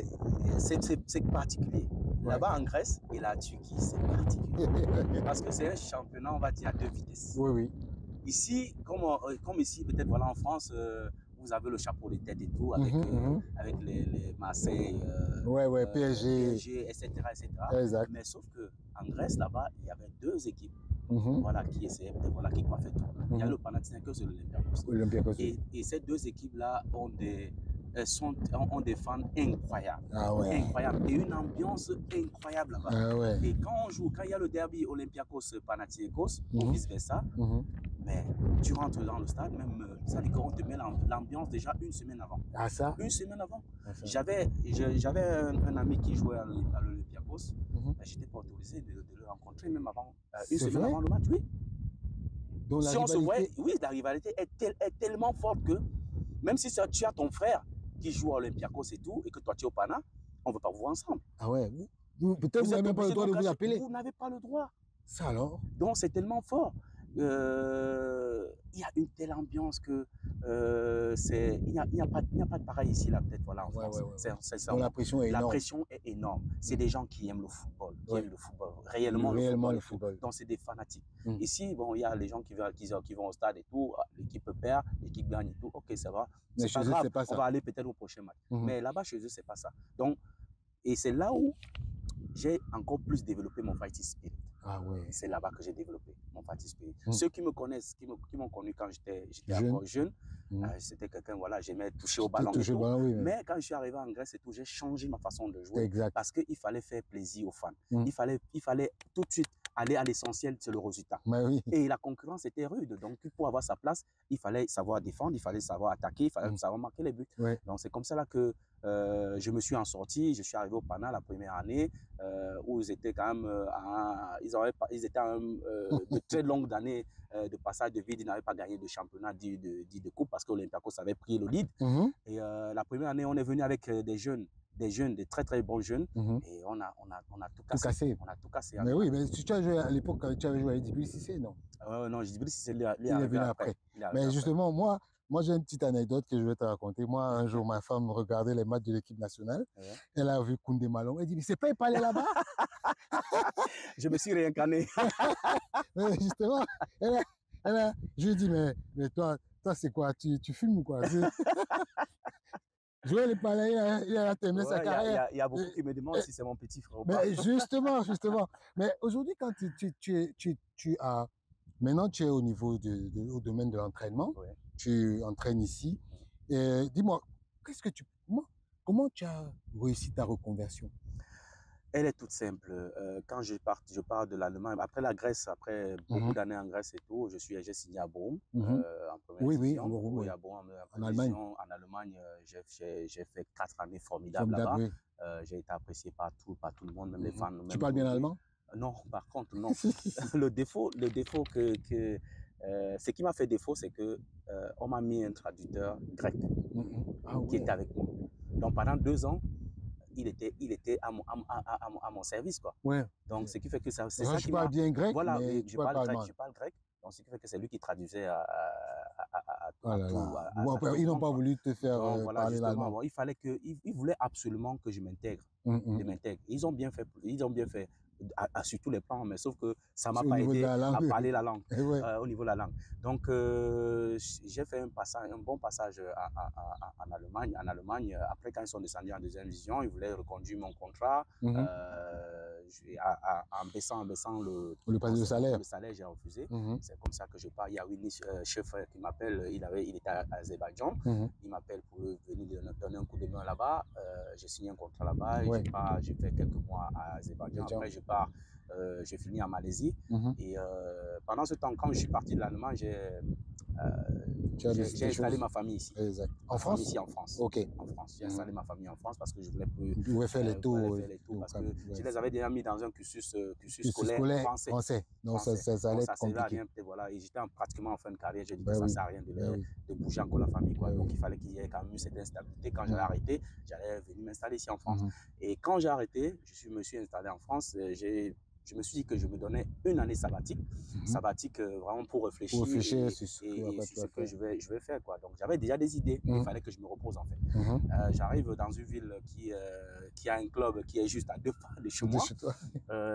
C'est particulier. Là-bas en Grèce et la Turquie, c'est particulier. Parce que c'est un championnat, on va dire, à 2 vitesses. Oui. Ici, comme ici, peut-être voilà en France, vous avez le chapeau de tête et tout, avec les Marseille, PSG, etc. Exact. Mais sauf qu'en Grèce, là-bas, il y avait 2 équipes qui essayaient, qui coiffaient tout. Il y a le Panathinaikos et l'Olympiakos. Et ces 2 équipes-là ont des fans incroyables. Incroyables. Et une ambiance incroyable là-bas. Et quand il y a le derby Olympiakos-Panathinaikos, ou vice-versa, mais tu rentres dans le stade, même ça dit qu'on te met l'ambiance déjà une semaine avant. Ah ça? Une semaine avant. J'avais un ami qui jouait à l'Olympiakos, mais je n'étais pas autorisé de le rencontrer même avant, une semaine avant le match, oui. Donc, si on se voit, oui, la rivalité est tellement forte que même si tu as ton frère qui joue à Olympiakos et tout, et que toi tu es au Pana, on ne veut pas vous voir ensemble. Ah ouais, peut-être vous n'avez même pas le droit de vous appeler. Vous n'avez pas le droit. Ça alors? Donc c'est tellement fort. Il y a une telle ambiance que il n'y a pas de pareil ici là peut-être voilà en France. Donc la pression est énorme. La pression est énorme. C'est des gens qui aiment le football, réellement le football. Donc c'est des fanatiques. Ici bon il y a les gens qui vont au stade et tout, l'équipe perd, l'équipe gagne et tout. Ok ça va, c'est pas grave. On va aller peut-être au prochain match. Mais là-bas chez eux c'est pas ça. Donc et c'est là où j'ai encore plus développé mon fighting spirit. Ah ouais. C'est là-bas que j'ai développé mon fighting spirit. Ceux qui me connaissent, qui m'ont connu quand j'étais encore jeune, c'était quelqu'un, voilà, j'aimais toucher au ballon. Mais quand je suis arrivé en Grèce et tout, j'ai changé ma façon de jouer. Parce qu'il fallait faire plaisir aux fans. Il fallait tout de suite aller à l'essentiel, c'est le résultat. Et la concurrence était rude. Donc, pour avoir sa place, il fallait savoir défendre, il fallait savoir attaquer, il fallait savoir marquer les buts. Donc, c'est comme ça là que je me suis en sorti. Je suis arrivé au Pana la première année où ils étaient quand même ils étaient de très longues années de passage de vide. Ils n'avaient pas gagné de championnat dit de coupe parce qu'Olympiakos avait pris le lead. Et la première année, on est venu avec des jeunes, des très très bons jeunes, et on a tout cassé. On a tout cassé. Mais oui, mais tu as joué à l'époque, tu avais joué avec Djibril Cissé, non? Non, Djibril Cissé, il est venu après. Mais justement, moi j'ai une petite anecdote que je vais te raconter. Moi, un jour, ma femme regardait les matchs de l'équipe nationale. Elle a vu Koundé Malone. Elle dit, mais c'est pas Epalé là-bas? Je me suis réincarné. Justement, je lui ai dit, mais toi c'est quoi? Tu fumes ou quoi? Joël Epalé, il a terminé sa carrière. Il y a beaucoup qui me demandent si c'est mon petit frère ou pas. Mais justement. Mais aujourd'hui, quand maintenant tu es au niveau au domaine de l'entraînement, tu entraînes ici. Dis-moi, comment tu as réussi ta reconversion? Elle est toute simple. Quand je pars de l'Allemagne, après la Grèce, après beaucoup d'années en Grèce et tout, j'ai signé à Bochum en première division. Oui, à Bochum, en Allemagne. En Allemagne, j'ai fait 4 années formidables là-bas. J'ai été apprécié par tout le monde, même les fans. Tu parles bien l'allemand? Non, par contre, non. Le défaut ce qui m'a fait défaut, c'est que on m'a mis un traducteur grec qui était avec nous. Donc pendant 2 ans, il était à mon service, quoi. Donc, ce qui fait que c'est ça qui parle bien grec, voilà, mais je parle grec. Donc, ce qui fait que c'est lui qui traduisait Oh là tout. là. Bon, ils n'ont pas voulu te faire Donc, voilà, parler justement, l'allemand. bon, il voulait absolument que je m'intègre. Ils ont bien fait, sur tous les plans, mais sauf que ça m'a pas aidé à parler la langue, au niveau de la langue. Donc, j'ai fait un bon passage en Allemagne. En Allemagne, après, quand ils sont descendus en deuxième division, ils voulaient reconduire mon contrat. En baissant le salaire, j'ai refusé. C'est comme ça que je pars. Il y a Winnie, chef qui m'appelle, il était à Azerbaïdjan. Il m'appelle pour venir donner un coup de main là-bas. J'ai signé un contrat là-bas. J'ai fait quelques mois à Azerbaïdjan. Après, je pars, j'ai fini en Malaisie. Et pendant ce temps, quand je suis parti de l'Allemagne, j'ai installé ma famille ici. Exact. En France? Ici en France. Ok. En France. J'ai installé ma famille en France parce que je voulais plus. Tu pouvais faire les tours. Parce que je les avais déjà mis dans un cursus scolaire français. Donc ça allait être compliqué. Voilà. Et j'étais pratiquement en fin de carrière. J'ai dit que ça ne sert à rien de bouger encore la famille. Quoi. Donc il fallait qu'il y ait quand même cette instabilité. Quand j'allais arrêter, j'allais venir m'installer ici en France. Et quand j'ai arrêté, je me suis installé en France. Je me suis dit que je me donnais une année sabbatique, vraiment pour réfléchir sur ce que je vais faire. Quoi. Donc j'avais déjà des idées, il fallait que je me repose en fait. J'arrive dans une ville qui a un club qui est juste à 2 pas de chez moi.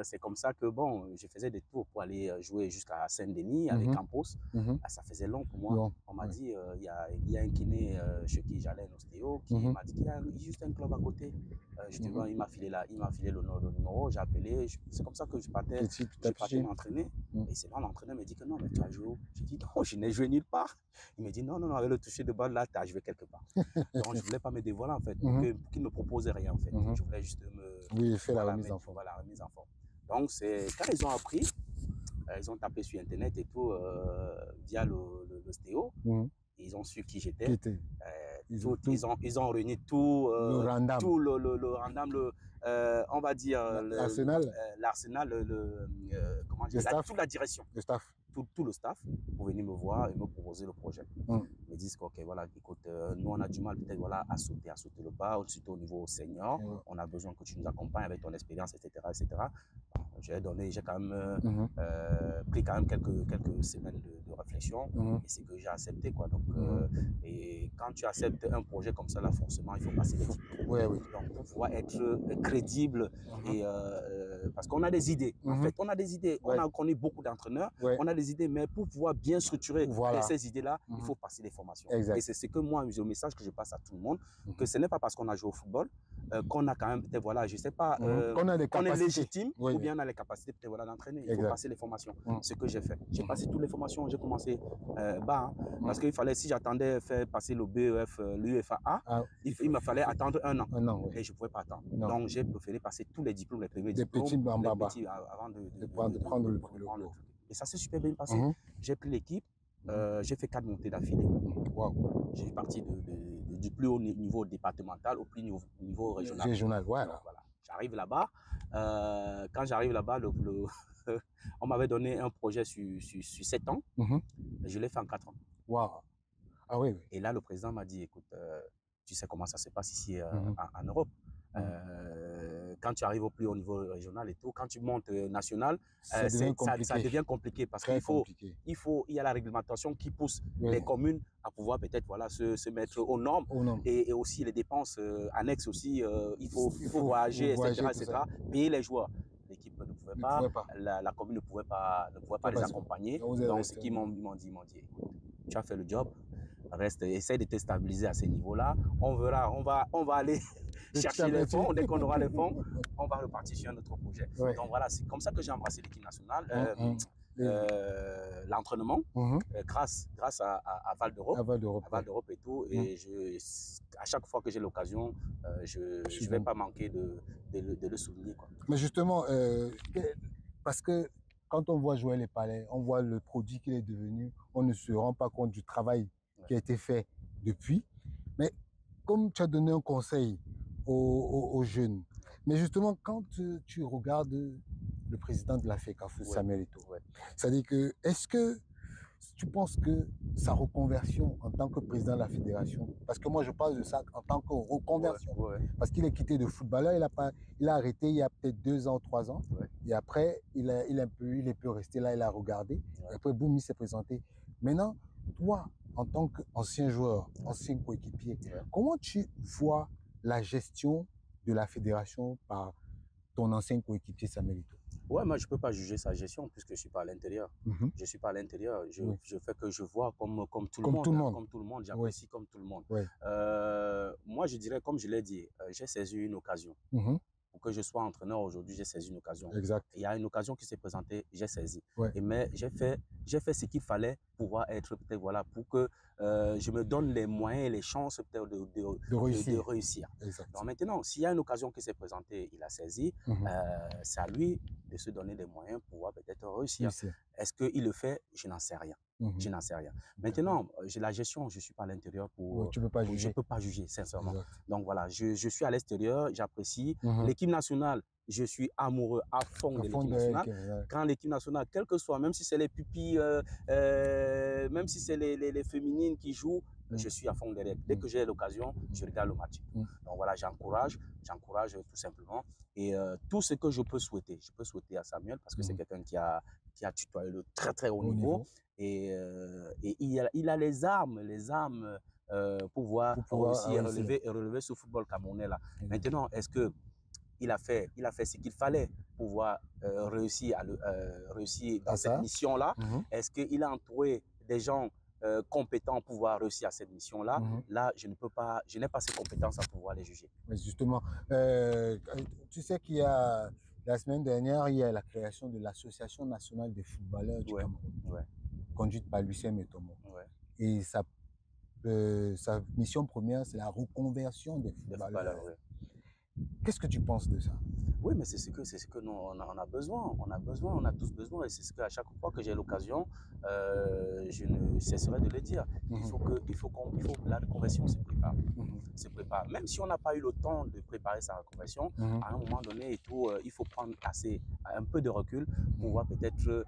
C'est comme ça que bon, je faisais des tours pour aller jouer jusqu'à Saint-Denis avec Campos. Ça faisait long pour moi. On m'a dit, il y a un kiné chez qui j'allais, un ostéo, qui m'a dit qu'il y a juste un club à côté. Il m'a filé le numéro, j'ai appelé. C'est comme ça que je partais m'entraîner. Et c'est là, l'entraîneur me dit que non, mais tu as joué où? J'ai dit non, je n'ai joué nulle part. Il me dit non, avec le toucher de balle là, tu as joué quelque part. Donc je ne voulais pas me dévoiler en fait, pour qu'il ne me propose rien en fait. Je voulais juste faire la remise en forme. Voilà, la remise en forme. Donc quand ils ont appris, ils ont tapé sur internet et tout, via l'ostéo. Ils ont su qui j'étais. Ils ont réuni tout le random, on va dire l'arsenal, comment dire, toute la direction, le staff. Tout le staff pour venir me voir et me proposer le projet. Ils me disent que, ok, voilà, écoute, nous on a du mal peut-être voilà, à sauter le pas, surtout au niveau senior. On a besoin que tu nous accompagnes avec ton expérience, etc. Bon, j'ai quand même pris quand même quelques semaines de réflexion et c'est que j'ai accepté quoi. Donc, et quand tu acceptes un projet comme ça là, forcément il faut passer des diplômes. Donc pour pouvoir être crédible et parce qu'on a des idées. En fait, on a des idées. On a connu beaucoup d'entraîneurs. On a des idées, mais pour pouvoir bien structurer ces idées-là, il faut passer des formations. Et c'est ce que moi, le message que je passe à tout le monde, que ce n'est pas parce qu'on a joué au football qu'on a quand même peut-être voilà, je sais pas, qu'on est légitime ou bien on a les capacités peut-être voilà d'entraîner. Il faut passer les formations. Ce que j'ai fait, j'ai passé toutes les formations. J'ai commencé bas parce qu'il fallait, si j'attendais faire passer le BEF, l'UFAA, il me fallait attendre un an. Et je ne pouvais pas attendre. Donc j'ai préféré passer tous les diplômes, les premiers diplômes, avant de prendre le truc. Et ça s'est super bien passé. J'ai pris l'équipe, j'ai fait 4 montées d'affilée. J'ai parti du plus haut niveau départemental au plus haut niveau régional. Voilà. J'arrive là-bas. Quand j'arrive là-bas, on m'avait donné un projet sur 7 ans. Je l'ai fait en 4 ans. Ah oui. Et là, le président m'a dit, écoute, tu sais comment ça se passe ici en Europe. Quand tu arrives au plus haut niveau régional et tout, quand tu montes national, ça devient compliqué parce qu'il y a la réglementation qui pousse les communes à pouvoir peut-être voilà, se mettre aux normes. Et aussi les dépenses annexes aussi, il faut voyager, etc., payer les joueurs. L'équipe ne pouvait pas, la commune ne pouvait pas les accompagner. Donc, ce qu'ils m'ont dit, écoute, tu as fait le job, reste, essaye de te stabiliser à ce niveau-là. On verra, on va aller chercher les fonds. Dès qu'on aura les fonds, on va repartir sur un autre projet. Donc voilà, c'est comme ça que j'ai embrassé l'équipe nationale. L'entraînement, grâce à Val d'Europe et tout. Et à chaque fois que j'ai l'occasion, je ne vais pas manquer de le souligner. Quoi. Mais justement, parce que quand on voit Joël Epalé, on voit le produit qu'il est devenu, on ne se rend pas compte du travail qui a été fait depuis. Mais comme tu as donné un conseil aux jeunes, mais justement, quand tu regardes le président de la FECAFOOT, Samuel Eto'o, c'est-à-dire que, est-ce que tu penses que sa reconversion en tant que président de la fédération, parce que moi je parle de ça en tant que reconversion, parce qu'il est quitté de footballeur, il a arrêté il y a peut-être 2 ans, 3 ans, et après il est peu resté là, il a regardé, et après boum, il s'est présenté. Maintenant, toi, en tant qu'ancien joueur, ancien coéquipier, comment tu vois la gestion de la fédération par ton ancien coéquipier Samuel Eto'o? Ouais, moi, je ne peux pas juger sa gestion puisque je ne suis pas à l'intérieur. Je ne suis pas à l'intérieur. Je fais que je vois comme tout le monde. Comme tout le monde. J'apprécie comme tout le monde. Moi, je dirais, comme je l'ai dit, j'ai saisi une occasion. Pour que je sois entraîneur aujourd'hui, j'ai saisi une occasion. Exact. Il y a une occasion qui s'est présentée, j'ai saisi. Mais j'ai fait ce qu'il fallait pouvoir être, peut-être, voilà, pour que je me donne les moyens et les chances de réussir. Donc maintenant, s'il y a une occasion qui s'est présentée, il a saisi, c'est à lui de se donner les moyens pour pouvoir peut-être réussir. Est-ce qu'il le fait? Je n'en sais rien. Je n'en sais rien. Maintenant, la gestion, je ne suis pas à l'intérieur pour... tu peux pas juger. Je ne peux pas juger, sincèrement. Donc voilà, je suis à l'extérieur, j'apprécie. L'équipe nationale, je suis amoureux à fond de l'équipe nationale. Quand l'équipe nationale, quel que soit, même si c'est les pupilles, même si c'est les féminines qui jouent, je suis à fond derrière. Dès que j'ai l'occasion, je regarde le match. Donc voilà, j'encourage tout simplement. Et tout ce que je peux souhaiter à Samuel, parce que c'est quelqu'un qui a tutoyé le très très haut niveau. Et il a les armes pour pouvoir aussi relever ce football camerounais là. Maintenant, est-ce que il a fait ce qu'il fallait pour pouvoir réussir dans cette mission-là? Est-ce qu'il a entouré des gens compétents pour pouvoir réussir à cette mission-là? Là, je n'ai pas ces compétences à pouvoir les juger. Mais justement, tu sais qu'il y a, la semaine dernière, il y a la création de l'Association nationale des footballeurs du Cameroun, conduite par Lucien Métomo. Et sa mission première, c'est la reconversion des footballeurs. Qu'est-ce que tu penses de ça? Oui, mais c'est ce que nous, on a besoin. On a tous besoin. Et c'est ce qu'à chaque fois que j'ai l'occasion, je ne cesserai de le dire. Il faut la reconversion se prépare. Même si on n'a pas eu le temps de préparer sa reconversion, à un moment donné, il faut prendre un peu de recul pour pouvoir peut-être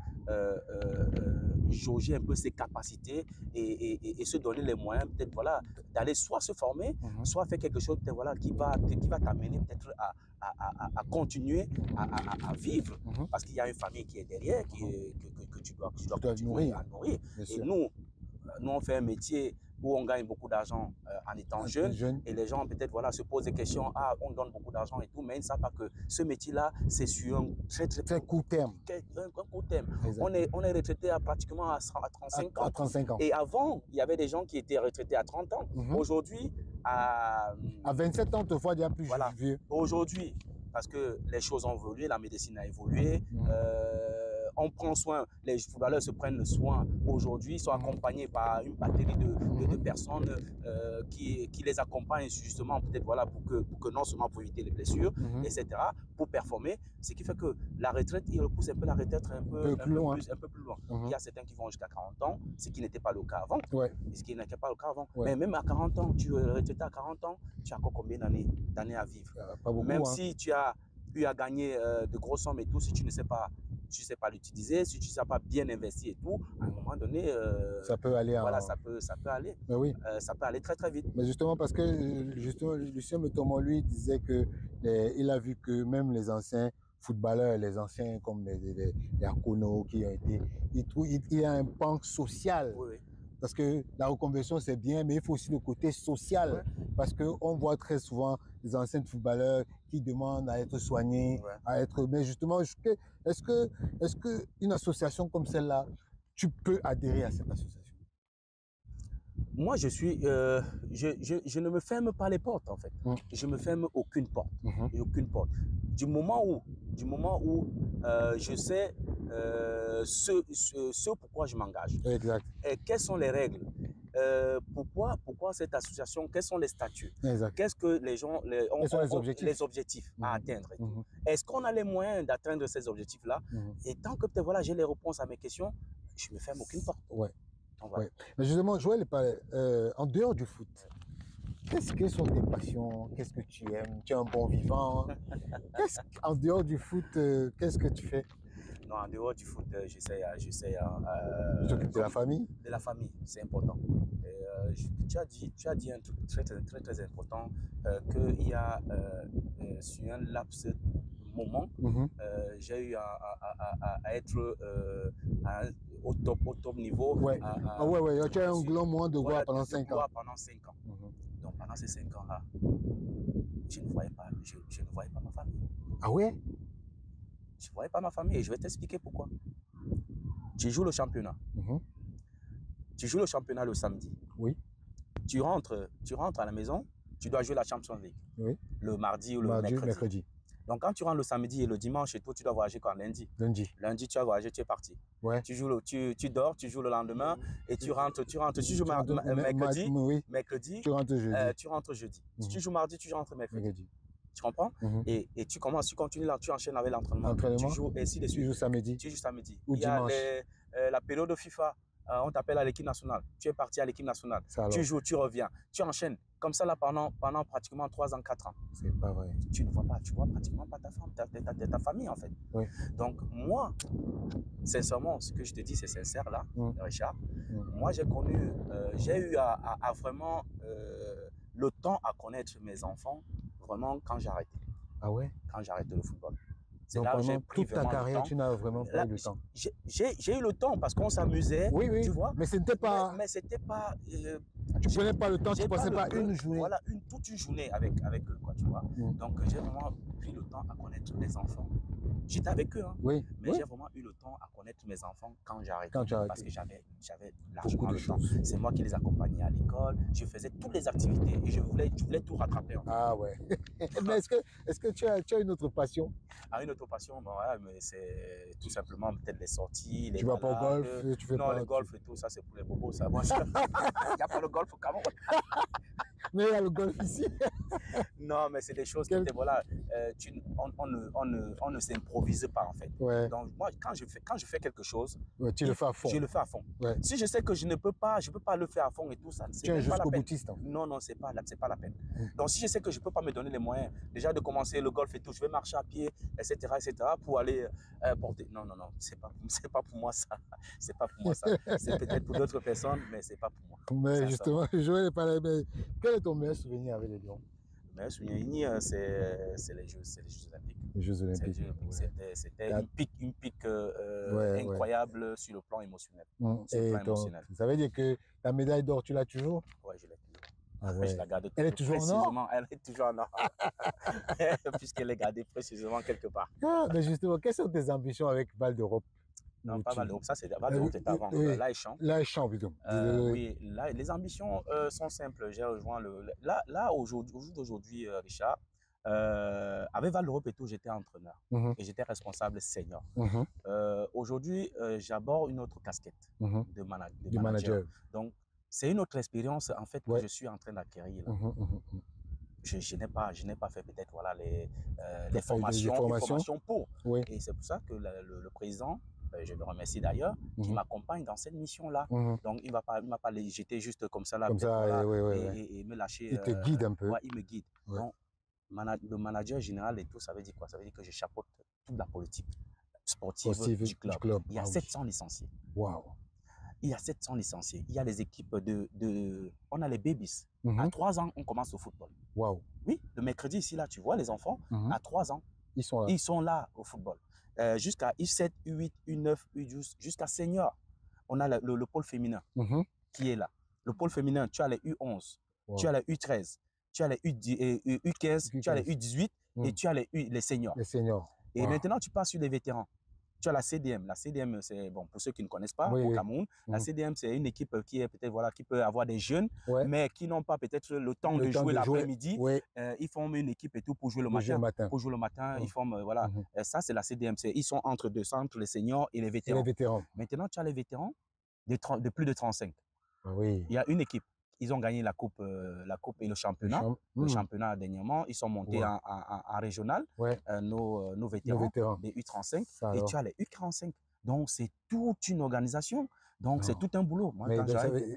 jauger un peu ses capacités et se donner les moyens, peut-être, voilà, d'aller soit se former, soit faire quelque chose, peut-être, voilà, qui va t'amener peut-être à continuer à vivre, parce qu'il y a une famille qui est derrière, que tu dois continuer à nourrir. Et nous, on fait un métier où on gagne beaucoup d'argent en étant jeune, et les gens peut-être voilà, se posent des questions, on donne beaucoup d'argent et tout, mais ils ne savent pas que ce métier-là, c'est sur un très court terme. Un court terme. On est retraité pratiquement à 35 ans. Et avant, il y avait des gens qui étaient retraités à 30 ans. Aujourd'hui, à 27 ans, on te voit déjà plus vieux. Aujourd'hui, parce que les choses ont évolué, la médecine a évolué, on prend soin, les footballeurs se prennent soin aujourd'hui, sont accompagnés par une batterie de personnes qui les accompagnent justement peut-être voilà, pour que non seulement pour éviter les blessures, etc., pour performer, ce qui fait que la retraite, il repousse un peu la retraite un peu plus loin. Il y a certains qui vont jusqu'à 40 ans, ce qui n'était pas le cas avant. Ce qui n'était pas le cas avant. Mais même à 40 ans, tu es retraité à 40 ans, tu as encore combien d'années à vivre? Pas beaucoup, même si tu as eu à gagner de grosses sommes et tout, si tu ne sais pas l'utiliser, si tu ne sais pas bien investir et tout, à un moment donné, ça peut aller. Voilà, ça peut aller. Mais oui. Ça peut aller très très vite. Mais justement parce que Lucien Métomo lui disait que il a vu que même les anciens footballeurs, les anciens comme les Akono qui ont été, il y a un panque social. Parce que la reconversion, c'est bien, mais il faut aussi le côté social. Parce qu'on voit très souvent les anciens footballeurs qui demandent à être soignés, à être... Mais justement, est-ce que une association comme celle-là, tu peux adhérer à cette association? Moi, je ne me ferme pas les portes, en fait. Je ne me ferme aucune porte. Aucune porte. Du moment où je sais ce pourquoi je m'engage. Exact. Et quelles sont les règles? Pourquoi cette association? Quels sont les statuts? Qu'est-ce que les gens les objectifs à atteindre? Est-ce qu'on a les moyens d'atteindre ces objectifs-là? Et tant que peut-être voilà, j'ai les réponses à mes questions, je ne me ferme aucune porte. Voilà. Mais justement, Joël, en dehors du foot, quelles sont tes passions? Qu'est-ce que tu aimes? Tu es un bon vivant? En dehors du foot, qu'est-ce que tu fais? Non, en dehors du foot, j'essaie de la famille? De la famille, c'est important. Tu as dit un truc très important, qu'il y a sur un laps de moment, j'ai eu à être au top niveau. Ouais. Ouais, tu as un grand moment de gloire pendant 5 ans. Pendant 5 ans. Donc pendant ces 5 ans-là, je ne voyais pas ma famille. Ah ouais? Je ne voyais pas ma famille et je vais t'expliquer pourquoi. Tu joues le championnat. Tu joues le championnat le samedi. Oui. Tu rentres à la maison, tu dois jouer la Champions League. Oui. Le mardi ou le mercredi. Donc quand tu rentres le samedi et le dimanche, et toi, tu dois voyager quand lundi. Lundi, tu as voyagé, tu es parti. Ouais. Tu dors, tu joues le lendemain et tu rentres, tu joues mercredi. Mercredi. Tu rentres jeudi. Tu rentres jeudi. Si tu joues mardi, tu rentres mercredi. Tu comprends? Et tu continues là, tu enchaînes avec l'entraînement. Tu joues ainsi de suite. Tu joues samedi. Ou dimanche. Il y a la période de FIFA. On t'appelle à l'équipe nationale. Tu es parti à l'équipe nationale. Tu joues, tu reviens. Tu enchaînes. Comme ça là pendant pratiquement 3 ans, 4 ans. C'est pas vrai. Tu vois pratiquement pas ta femme, ta famille en fait. Oui. Donc moi, sincèrement, ce que je te dis, c'est sincère là, Richard. Moi, j'ai eu à vraiment le temps à connaître mes enfants, vraiment quand j'ai arrêté. Ah ouais? Quand j'ai arrêté le football. Donc là où j'ai pris toute ta carrière, tu n'as vraiment pas eu le temps. J'ai eu le temps parce qu'on s'amusait, oui, tu vois. Mais c'était pas. Mais c'était pas. Tu prenais pas le temps, tu passais pas une journée. Voilà, toute une journée avec eux, quoi, tu vois. Donc j'ai vraiment pris le temps à connaître mes enfants. J'étais avec eux, hein. Oui. Mais j'ai vraiment eu le temps à connaître mes enfants quand j'ai arrêté. Parce que j'avais beaucoup largement de le temps. choses. C'est moi qui les accompagnais à l'école. Je faisais toutes les activités et je voulais tout rattraper. En fait. Ah ouais. Mais est-ce que tu as une autre passion? Une autre passion, bon, ouais, mais c'est tout simplement peut-être les sorties, les Tu vas pas au golf? Tu fais non, pas, le golf et tout, ça c'est pour les bobos. Ça. Moi, il n'y a pas le golf au Cameroun. Mais il y a le golf ici. Non, mais c'est des choses qui étaient, voilà, on ne s'improvise pas en fait. Ouais. Donc moi, quand je fais quelque chose, tu le fais à fond. Je le fais à fond. Ouais. Si je sais que je peux pas le faire à fond et tout ça, c'est pas la peine. Tu es jusqu'au boutiste. Hein. Non, c'est pas la peine. Donc si je sais que je peux pas me donner les moyens, déjà de commencer le golf et tout, je vais marcher à pied, etc., pour aller porter. Non, c'est pas pour moi ça. C'est pas pour moi ça. C'est peut-être pour d'autres personnes, mais c'est pas pour moi. Mais justement, Joël Epalé, quel est ton meilleur souvenir avec les Lions? Le meilleur souvenir, c'est les Jeux Olympiques. Les Jeux Olympiques. Ouais. C'était une pique incroyable sur le plan émotionnel. Ça veut dire que la médaille d'or, tu l'as toujours? Oui, je l'ai toujours. Ah ouais. Je la garde Elle est toujours en or? Elle est toujours en or. Puisqu'elle est gardée précisément quelque part. Ah, mais justement, quelles sont tes ambitions avec Val d'Europe? Non, pas Val d'Europe, ça c'est Val d'Europe, c'était avant. L'Aéchamp. L'Aéchamp, plutôt. Oui, là, les ambitions sont simples. J'ai rejoint là au jour d'aujourd'hui, Richard, avec Val d'Europe et tout, j'étais entraîneur et j'étais responsable senior. Aujourd'hui, j'aborde une autre casquette de manager. Donc, c'est une autre expérience en fait que je suis en train d'acquérir. Je n'ai pas fait peut-être voilà, les formations pour. Oui. Et c'est pour ça que le président, je le remercie d'ailleurs, qui m'accompagne dans cette mission-là. Donc, il ne m'a pas jeté juste comme ça, là, et me lâcher. Il te guide un peu. Ouais, il me guide. Ouais. Donc, le manager général et tout, ça veut dire quoi? Ça veut dire que je chapeaute toute la politique sportive du club. Il y a 700 licenciés. Waouh! Il y a 700 licenciés. Il y a les équipes on a les babies. À 3 ans, on commence au football. Waouh! Oui, le mercredi, ici, là, tu vois les enfants, à 3 ans, ils sont là au football. Jusqu'à U7, U8, U9, U12, jusqu'à senior. On a le pôle féminin qui est là. Le pôle féminin, tu as les U11, tu as les U13, tu as les U15, tu as les U18 et tu as les seniors. Les seniors. Et maintenant, tu passes sur les vétérans. Tu as la CDM. La CDM, c'est, bon, pour ceux qui ne connaissent pas, au Cameroun, la CDM, c'est une équipe qui est peut-être, voilà, qui peut avoir des jeunes, mais qui n'ont pas peut-être le temps de jouer l'après-midi. Ils forment une équipe et tout pour jouer le matin. Pour jouer le matin, ils forment, voilà. Ça, c'est la CDM. Ils sont entre les seniors et les vétérans. Maintenant, tu as les vétérans de plus de 35. Oui. Il y a une équipe. Ils ont gagné la coupe et le championnat. Le championnat dernièrement, ils sont montés en régional, nos vétérans, des U35, et tu as les U45. Donc, c'est toute une organisation. Donc, c'est tout un boulot. Moi, mais, quand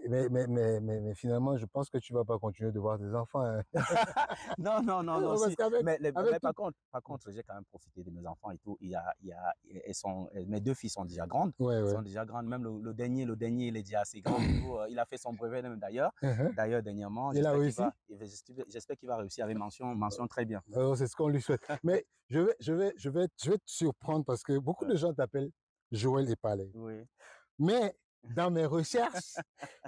mais finalement, je pense que tu ne vas pas continuer de voir tes enfants. Hein. Non, non, non, non. Parce Si. qu'avec, Mais avec par contre, j'ai quand même profité de mes enfants et tout. Mes deux filles sont déjà grandes. Ouais, ouais. Sont déjà grandes. Même le dernier, il est déjà assez grand. Et tout. Il a fait son brevet même d'ailleurs. D'ailleurs, dernièrement. Il a réussi. J'espère qu'il va réussir avec mention très bien. C'est ce qu'on lui souhaite. Mais je vais te surprendre parce que beaucoup de gens t'appellent Joël Epalé. Oui. Mais dans mes recherches,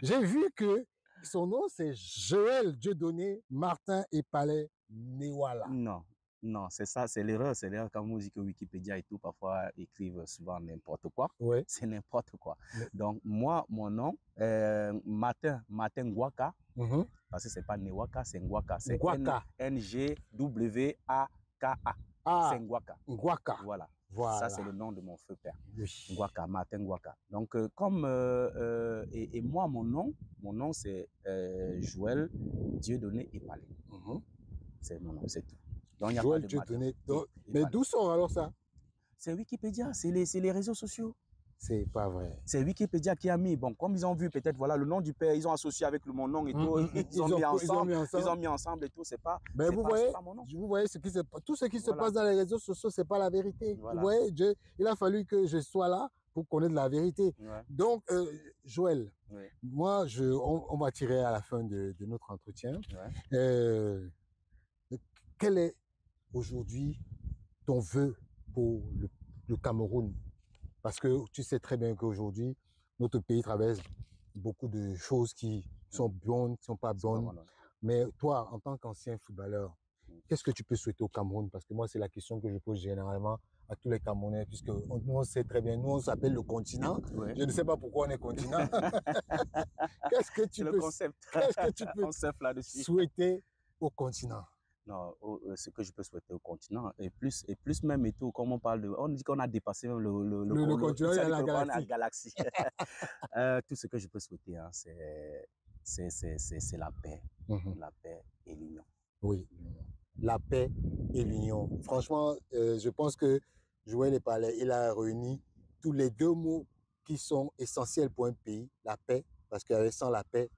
j'ai vu que son nom, c'est Joël Dieudonné Martin Epalé Newala. Non, non, c'est ça, c'est l'erreur. C'est l'erreur quand on dit que Wikipédia et tout, parfois, écrivent souvent n'importe quoi. Ouais. C'est n'importe quoi. Donc, moi, mon nom, Martin Ngwaka, parce que c'est pas Newaka, c'est Ngwaka. C'est N-G-W-A-K-A. C'est Ngwaka. Ngwaka. Voilà. Voilà. Ça, c'est le nom de mon feu père. Oui. Ngwaka, Martin Ngwaka. Donc, et moi, mon nom, c'est Joël Dieudonné Epalé. C'est mon nom, c'est tout. Donc, il n'y a Joël pas de Dieudonné. Mais d'où sort alors ça? C'est Wikipédia, c'est les réseaux sociaux. C'est pas vrai. C'est Wikipédia qui a mis, bon, comme ils ont vu peut-être, voilà, le nom du père, ils ont associé avec mon nom et tout, ils ont mis ensemble et tout, c'est pas, mais vous voyez, pas mon nom. Vous voyez tout ce qui se passe dans les réseaux sociaux, c'est pas la vérité. Voilà. Vous voyez, il a fallu que je sois là pour connaître la vérité. Ouais. Donc, Joël, moi, on va tirer à la fin de notre entretien. Ouais. Quel est aujourd'hui ton vœu pour le Cameroun? Parce que tu sais très bien qu'aujourd'hui, notre pays traverse beaucoup de choses qui sont bonnes, qui ne sont pas bonnes. Mais toi, en tant qu'ancien footballeur, qu'est-ce que tu peux souhaiter au Cameroun? Parce que moi, c'est la question que je pose généralement à tous les Camerounais, puisque nous, on sait très bien, nous, on s'appelle le continent. Ouais. Je ne sais pas pourquoi on est continent. Qu'est-ce que tu peux souhaiter au continent? Non, ce que je peux souhaiter au continent, et plus même et tout, comme on dit qu'on a dépassé même le continent et la galaxie. Tout ce que je peux souhaiter, hein, c'est la paix. La paix et l'union. Oui, la paix et l'union. Franchement, je pense que Joël Epalé, il a réuni tous les deux mots qui sont essentiels pour un pays. La paix, parce que sans la paix,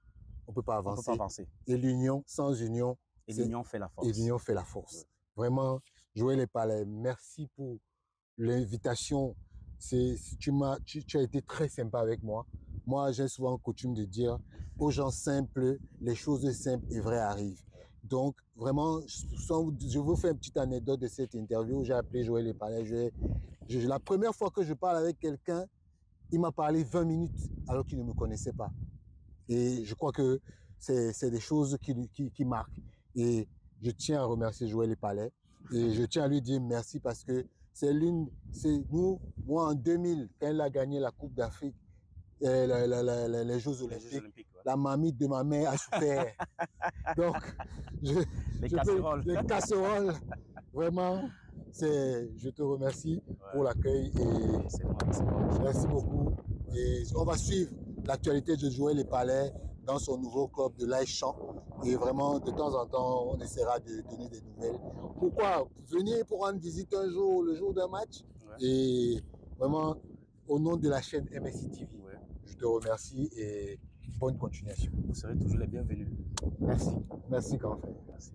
on ne peut pas avancer. On peut pas avancer. Et l'union, sans union, et l'union fait la force. Et l'union fait la force. Ouais. Vraiment, Joël Epalé, merci pour l'invitation. Tu as été très sympa avec moi. Moi, j'ai souvent coutume de dire aux gens simples, les choses simples et vraies arrivent. Donc, vraiment, je vous fais une petite anecdote de cette interview. J'ai appelé Joël Epalé. La première fois que je parle avec quelqu'un, il m'a parlé 20 minutes alors qu'il ne me connaissait pas. Et je crois que c'est des choses qui marquent. Et je tiens à remercier Joël Epalé. Et je tiens à lui dire merci parce que moi en 2000, quand elle a gagné la Coupe d'Afrique, les Jeux Olympiques, la mamie de ma mère a souffert. Donc, les casseroles, vraiment, je te remercie pour l'accueil et merci beaucoup. Et on va suivre l'actualité de Joël Epalé dans son nouveau club de l'Aïchamp. Et vraiment, de temps en temps, on essaiera de donner des nouvelles. Pourquoi? Venir pour rendre visite un jour, le jour d'un match. Ouais. Et vraiment, au nom de la chaîne MSI TV, je te remercie et bonne continuation. Vous serez toujours les bienvenus. Merci. Merci, grand frère. Merci.